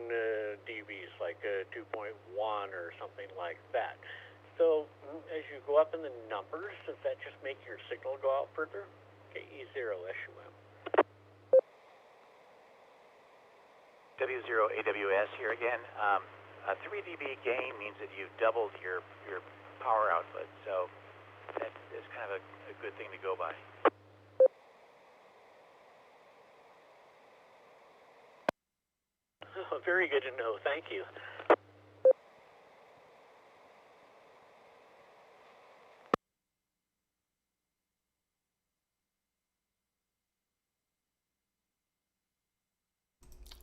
dBs, like 2.1 or something like that. So as you go up in the numbers, does that just make your signal go out further? KE0SUM. W0 AWS here again. A 3 dB gain means that you've doubled your power output, so that is kind of a good thing to go by. Very good to know. Thank you.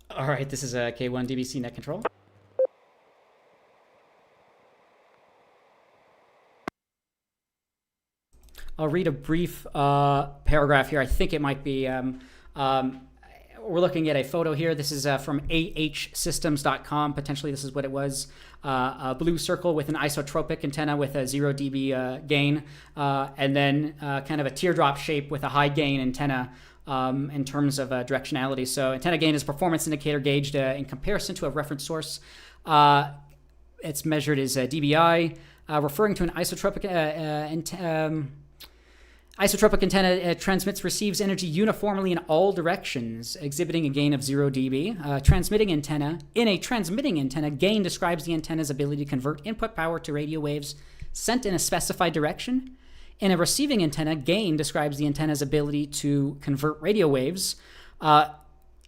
All right, this is K1 DBC net control. I'll read a brief paragraph here. I think it might be, we're looking at a photo here. This is from ahsystems.com. Potentially this is what it was. A blue circle with an isotropic antenna with a 0 dB gain, and then kind of a teardrop shape with a high gain antenna in terms of directionality. So antenna gain is a performance indicator gauged in comparison to a reference source. It's measured as dBi, referring to an isotropic isotropic antenna transmits, receives energy uniformly in all directions, exhibiting a gain of 0 dB. Transmitting antenna. In a transmitting antenna, gain describes the antenna's ability to convert input power to radio waves sent in a specified direction. In a receiving antenna, gain describes the antenna's ability to convert radio waves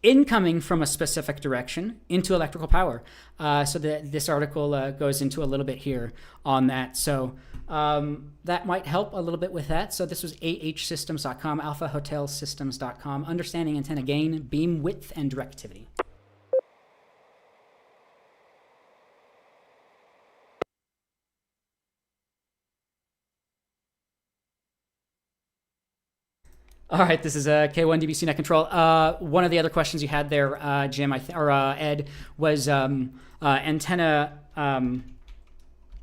incoming from a specific direction into electrical power. So this article goes into a little bit here on that. So that might help a little bit with that. So this was ahsystems.com, alphahotelsystems.com, understanding antenna gain, beam width, and directivity. All right, this is K1 DBC net control. One of the other questions you had there, Jim, or Ed, was antenna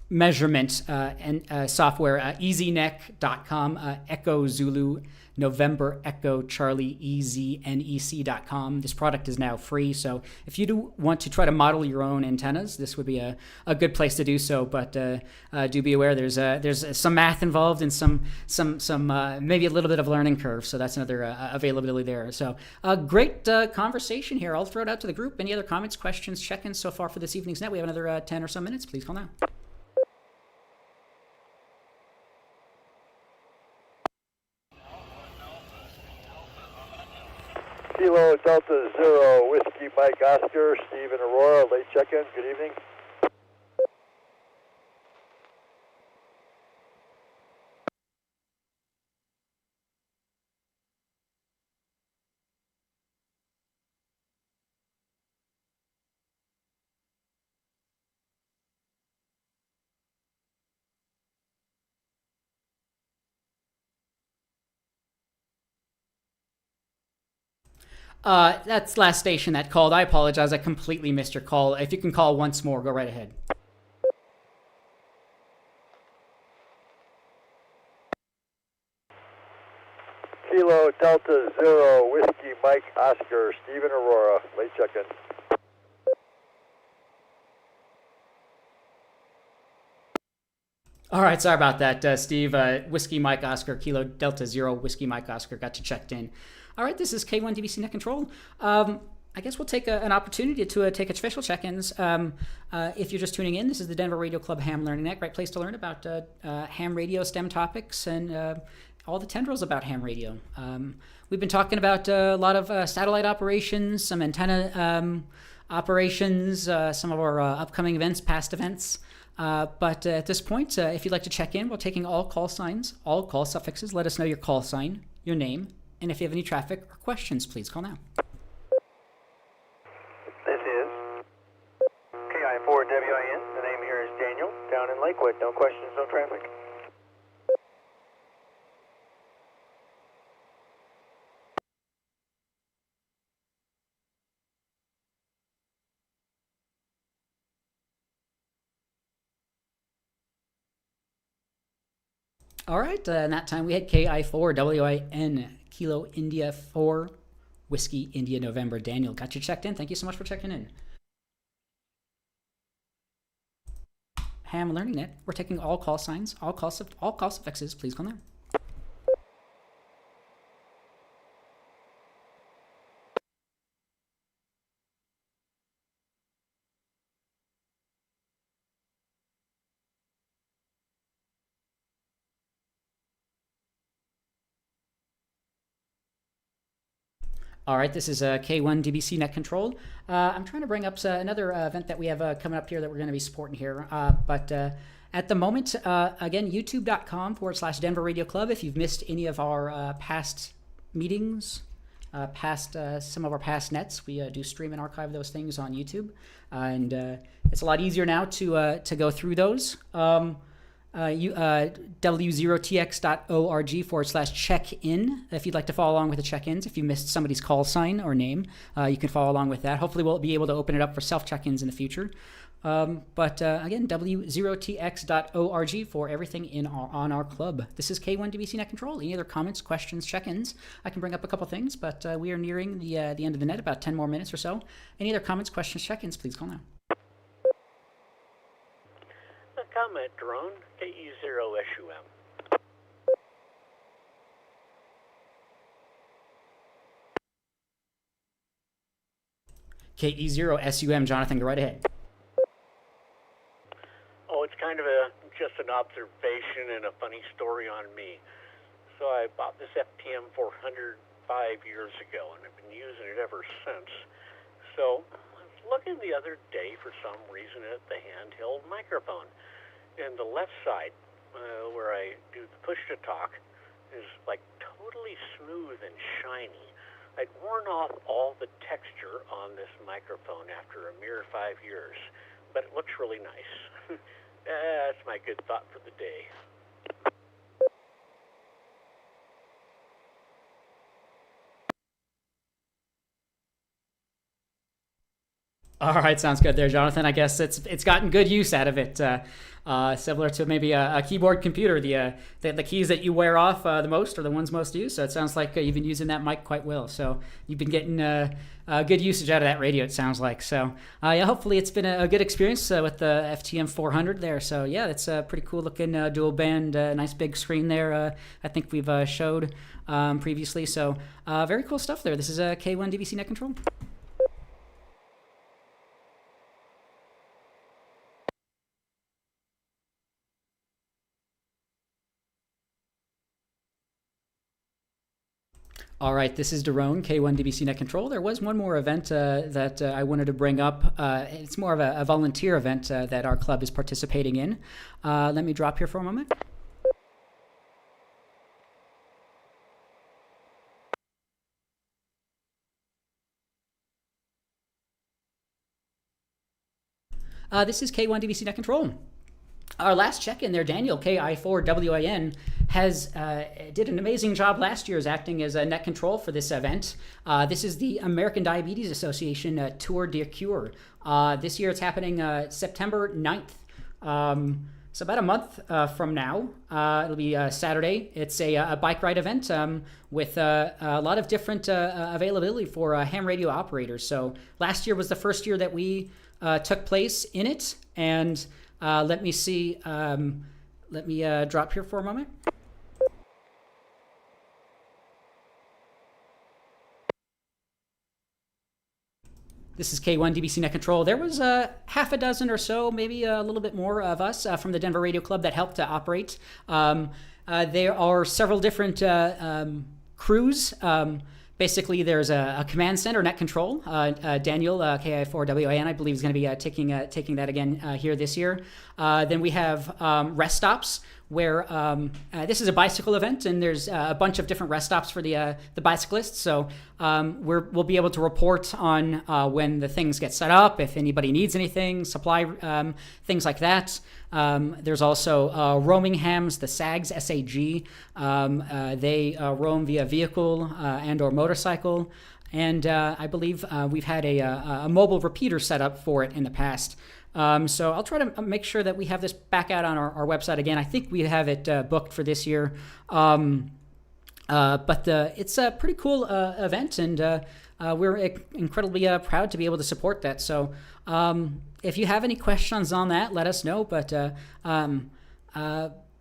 measurement and software, easynec.com, Echo Zulu November Echo Charlie EZNEC.com. This product is now free, so if you do want to try to model your own antennas, this would be a good place to do so. But do be aware there's some math involved and some maybe a little bit of learning curve. So that's another availability there. So great conversation here. I'll throw it out to the group. Any other comments, questions, check-ins so far for this evening's net? We have another 10 or so minutes. Please call now. Kilo Delta Zero, Whiskey Mike Oscar, Stephen Aurora, late check-in, good evening. That's last station that called. I apologize. I completely missed your call. If you can call once more, go right ahead. Kilo Delta Zero, Whiskey Mike Oscar, Stephen Aurora, late check-in. All right, sorry about that, Steve. Whiskey Mike Oscar, Kilo Delta Zero, Whiskey Mike Oscar, got you checked in. All right, this is K1 DBC Net Control. I guess we'll take an opportunity to take official check-ins. If you're just tuning in, this is the Denver Radio Club Ham Learning Net. Great place to learn about ham radio STEM topics and all the tendrils about ham radio. We've been talking about a lot of satellite operations, some antenna operations, some of our upcoming events, past events. But at this point, if you'd like to check in, we're taking all call signs, all call suffixes. Let us know your call sign, your name, and if you have any traffic or questions, please call now. This is KI4WIN. The name here is no questions, no traffic. All right, and that time we had KI4WIN, Kilo India 4, Whiskey India November. Daniel, got you checked in. Thank you so much for checking in. Ham Learning Net, we're taking all call signs, all call suffixes. Please call now. All right, this is K1 DBC Net Control. I'm trying to bring up another event that we have coming up here that we're going to be supporting here. But at the moment, again, youtube.com/Denver Radio Club. If you've missed any of our past meetings, some of our past nets, we do stream and archive those things on YouTube. And it's a lot easier now to go through those. w0tx.org/check-in if you'd like to follow along with the check-ins. If you missed somebody's call sign or name, you can follow along with that. Hopefully we'll be able to open it up for self-check-ins in the future. But again, w0tx.org for everything on our club. This is K1 DBC Net Control. Any other comments, questions, check-ins? I can bring up a couple things, but we are nearing the end of the net, about 10 more minutes or so. Any other comments, questions, check-ins, please call now. Comment drone, KE0SUM. KE0SUM, Jonathan, go right ahead. Oh, it's kind of just an observation and a funny story on me. So I bought this FTM 400 5 years ago, and I've been using it ever since. So I was looking the other day for some reason at the handheld microphone. And the left side, where I do the push-to-talk, is like totally smooth and shiny. I'd worn off all the texture on this microphone after a mere 5 years, but it looks really nice. That's my good thought for the day. All right, sounds good there, Jonathan. I guess it's gotten good use out of it. Similar to maybe a keyboard computer, the keys that you wear off the most are the ones most used. So it sounds like you've been using that mic quite well. So you've been getting good usage out of that radio, it sounds like. So yeah, hopefully it's been a good experience with the FTM 400 there. So yeah, it's a pretty cool looking dual band, nice big screen there. I think we've showed previously. So very cool stuff there. This is K1 DBC Net Control. All right, this is Daron, K1 DBC Net Control. There was one more event that I wanted to bring up. It's more of a volunteer event that our club is participating in. Let me drop here for a moment. This is K1 DBC Net Control. Our last check-in there, Daniel, KI4WIN, did an amazing job last year as acting as a net control for this event. This is the American Diabetes Association Tour de Cure. This year it's happening September 9th. So about a month from now. It'll be Saturday. It's a bike ride event with a lot of different availability for ham radio operators. So last year was the first year that we took place in it. And let me see. Let me drop here for a moment. This is K1 DBC Net Control. There was half a dozen or so, maybe a little bit more of us from the Denver Radio Club that helped to operate. There are several different crews. Basically, there's a command center, net control. Daniel, KI4WIN, I believe is going to be taking that again here this year. Then we have rest stops, where this is a bicycle event, and there's a bunch of different rest stops for the bicyclists. So we'll be able to report on when the things get set up, if anybody needs anything, supply things like that. There's also roaming hams, the SAGs, SAG. They roam via vehicle and or motorcycle. And I believe we've had a mobile repeater set up for it in the past. So I'll try to make sure that we have this back out on our website again. I think we have it booked for this year. But it's a pretty cool event, and we're incredibly proud to be able to support that. So if you have any questions on that, let us know. But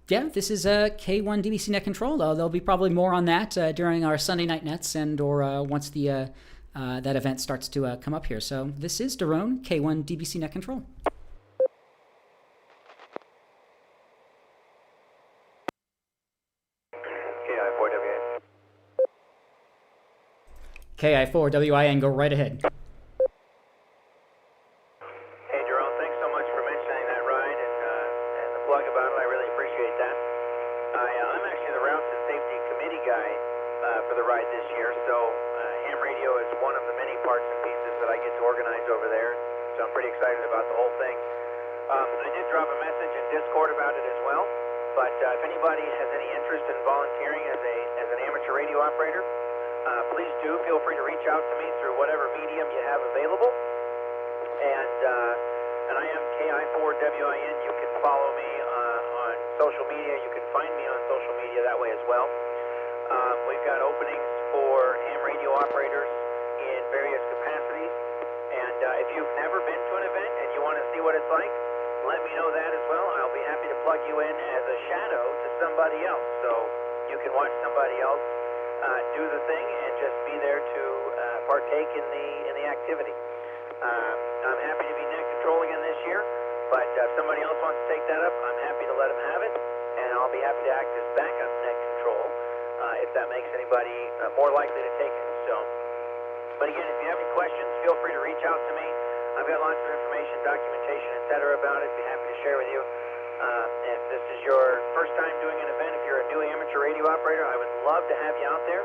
yeah, this is K1 DBC Net Control. There'll be probably more on that during our Sunday night nets and or once the that event starts to come up here. So this is Daron, K1 DBC Net Control. KI4WIN, go right ahead. Hey, Jerome, thanks so much for mentioning that ride and the plug about it. I really appreciate that. I'm actually the Routes and Safety Committee guy for the ride this year, so ham radio is one of the many parts and pieces that I get to organize over there, so I'm pretty excited about the whole thing. I did drop a message in Discord about it as well, but if anybody has any interest in volunteering as an amateur radio operator, please do feel free to reach out to me through whatever medium you have available. And I am KI4WIN. You can follow me on social media. You can find me on social media that way as well. We've got openings for ham radio operators in various capacities. And if you've never been to an event and you want to see what it's like, let me know that as well. I'll be happy to plug you in as a shadow to somebody else, so you can watch somebody else do the thing and just be there to partake in the activity. I'm happy to be net control again this year, but if somebody else wants to take that up, I'm happy to let them have it, and I'll be happy to act as backup net control if that makes anybody more likely to take it. So, but again, if you have any questions, feel free to reach out to me. I've got lots of information, documentation, etc. about it. Be happy to share with you. If this is your first time doing an event, if you're a new amateur radio operator, I would love to have you out there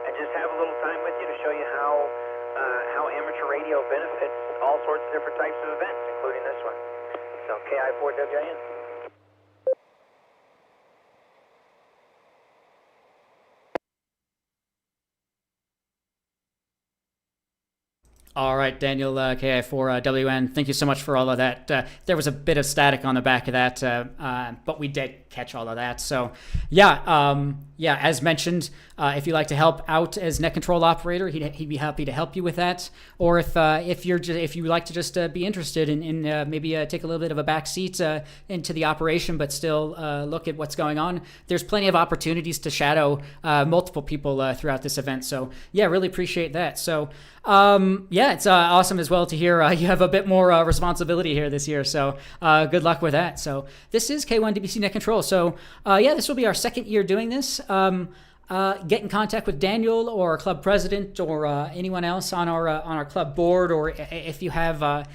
and just have a little time with you to show you how amateur radio benefits all sorts of different types of events, including this one. So KI4WIN. All right, Daniel, KI4WN, thank you so much for all of that. There was a bit of static on the back of that, but we did catch all of that. So, yeah, as mentioned, if you'd like to help out as net control operator, he'd be happy to help you with that. Or if you like to just be interested in maybe take a little bit of a back seat into the operation, but still look at what's going on, there's plenty of opportunities to shadow multiple people throughout this event. So, yeah, really appreciate that. So, yeah, it's awesome as well to hear you have a bit more responsibility here this year. So good luck with that. So this is K1 DBC Net Control. So yeah, this will be our second year doing this. Get in contact with Daniel or our club president or anyone else on our club board, or if you have any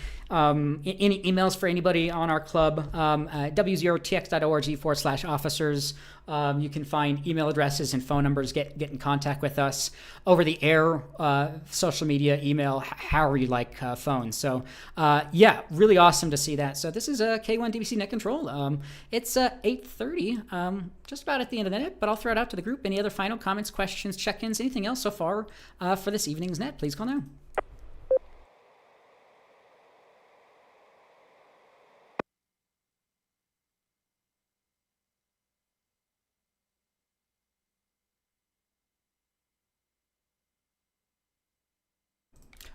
emails for anybody on our club, w0tx.org/officers. You can find email addresses and phone numbers. Get in contact with us over the air, social media, email, however you like, phone. So yeah, really awesome to see that. So this is a K1 DBC Net Control. It's 8:30, just about at the end of the net, but I'll throw it out to the group. Any other final comments, questions, check-ins, anything else so far for this evening's net, please call now.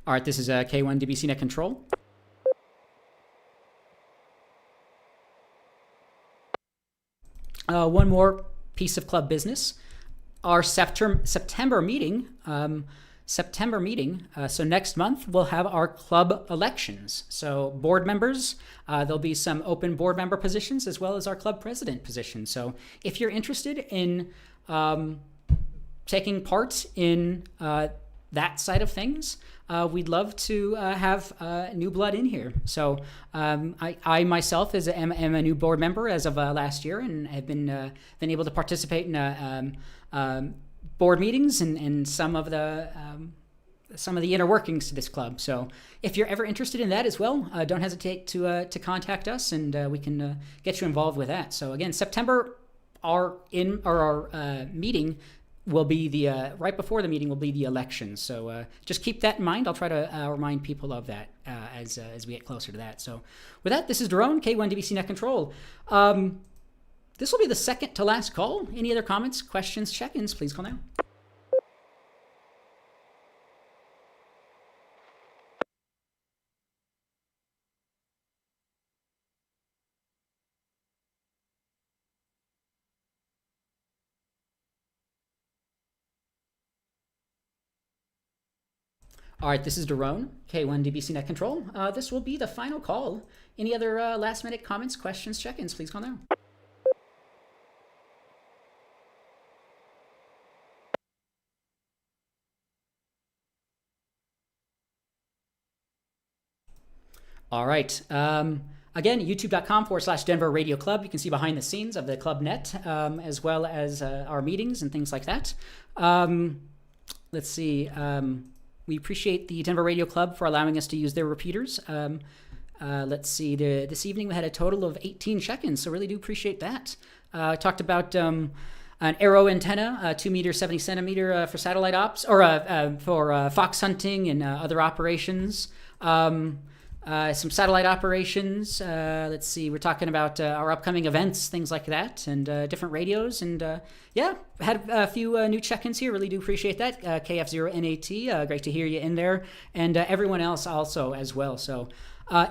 All right, this is K1 DBC Net Control. One more piece of club business. Our September meeting, so next month we'll have our club elections. So board members, there'll be some open board member positions as well as our club president position. So if you're interested in taking part in that side of things, we'd love to have new blood in here. So I myself am a new board member as of last year, and have been able to participate in board meetings and some of the inner workings to this club. So if you're ever interested in that as well, don't hesitate to contact us, and we can get you involved with that. So again, September, our meeting will be the right before the meeting will be the election. So just keep that in mind. I'll try to remind people of that as we get closer to that. So with that, this is Daron, K1DBC Net Control. This will be the second to last call. Any other comments, questions, check-ins, please call now. All right, this is Daron, K1DBC Net Control. This will be the final call. Any other last-minute comments, questions, check-ins, please call now. All right. Again, youtube.com/Denver Radio Club. You can see behind the scenes of the club net, as well as our meetings and things like that. Let's see. We appreciate the Denver Radio Club for allowing us to use their repeaters. Let's see. This evening we had a total of 18 check-ins, so really do appreciate that. Talked about an Arrow antenna, 2 meter, 70 centimeter for satellite ops, or for fox hunting and other operations. Some satellite operations. Let's see. We're talking about our upcoming events, things like that, and different radios. And yeah, had a few new check-ins here. Really do appreciate that. KF0NAT, great to hear you in there, and everyone else also as well. So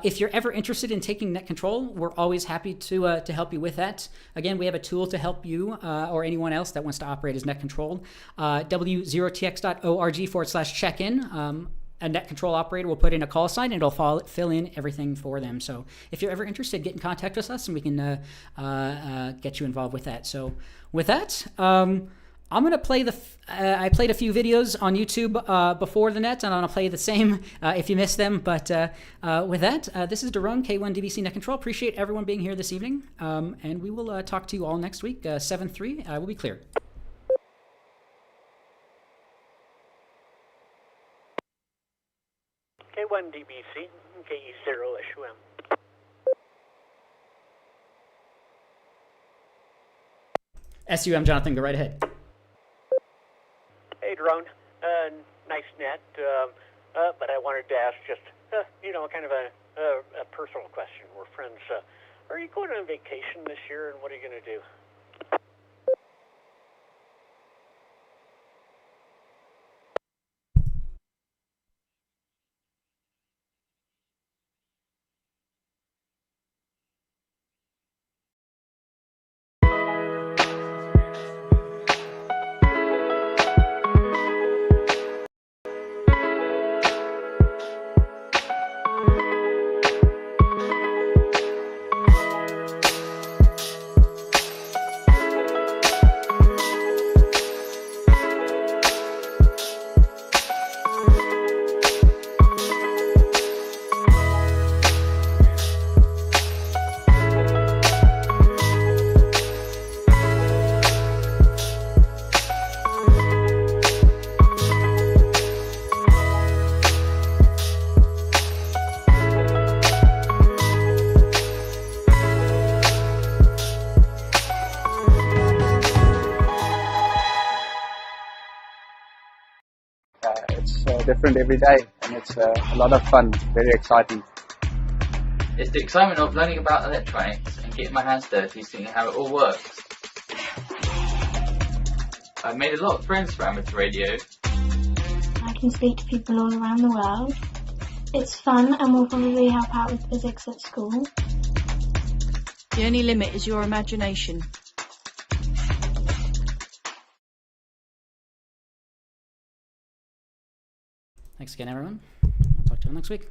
if you're ever interested in taking net control, we're always happy to help you with that. Again, we have a tool to help you or anyone else that wants to operate as net control. w0tx.org/check-in. A net control operator will put in a call sign, and it'll fill in everything for them. So if you're ever interested, get in contact with us, and we can get you involved with that. So with that, I'm going to play I played a few videos on YouTube before the net, and I'm going to play the same if you missed them. But with that, this is Daron, K1DBC Net Control. Appreciate everyone being here this evening, and we will talk to you all next week. 7-3 will be clear. K1DBC, KE0SUM. SUM, Jonathan, go right ahead. Hey, Drone. Nice net, but I wanted to ask just, kind of a personal question. We're friends. Are you going on vacation this year, and what are you going to do? It's different every day, and it's a lot of fun, very exciting. It's the excitement of learning about electronics and getting my hands dirty, seeing how it all works. I've made a lot of friends for amateur radio. I can speak to people all around the world. It's fun and will probably help out with physics at school. The only limit is your imagination. Thanks again, everyone. I'll talk to you all next week.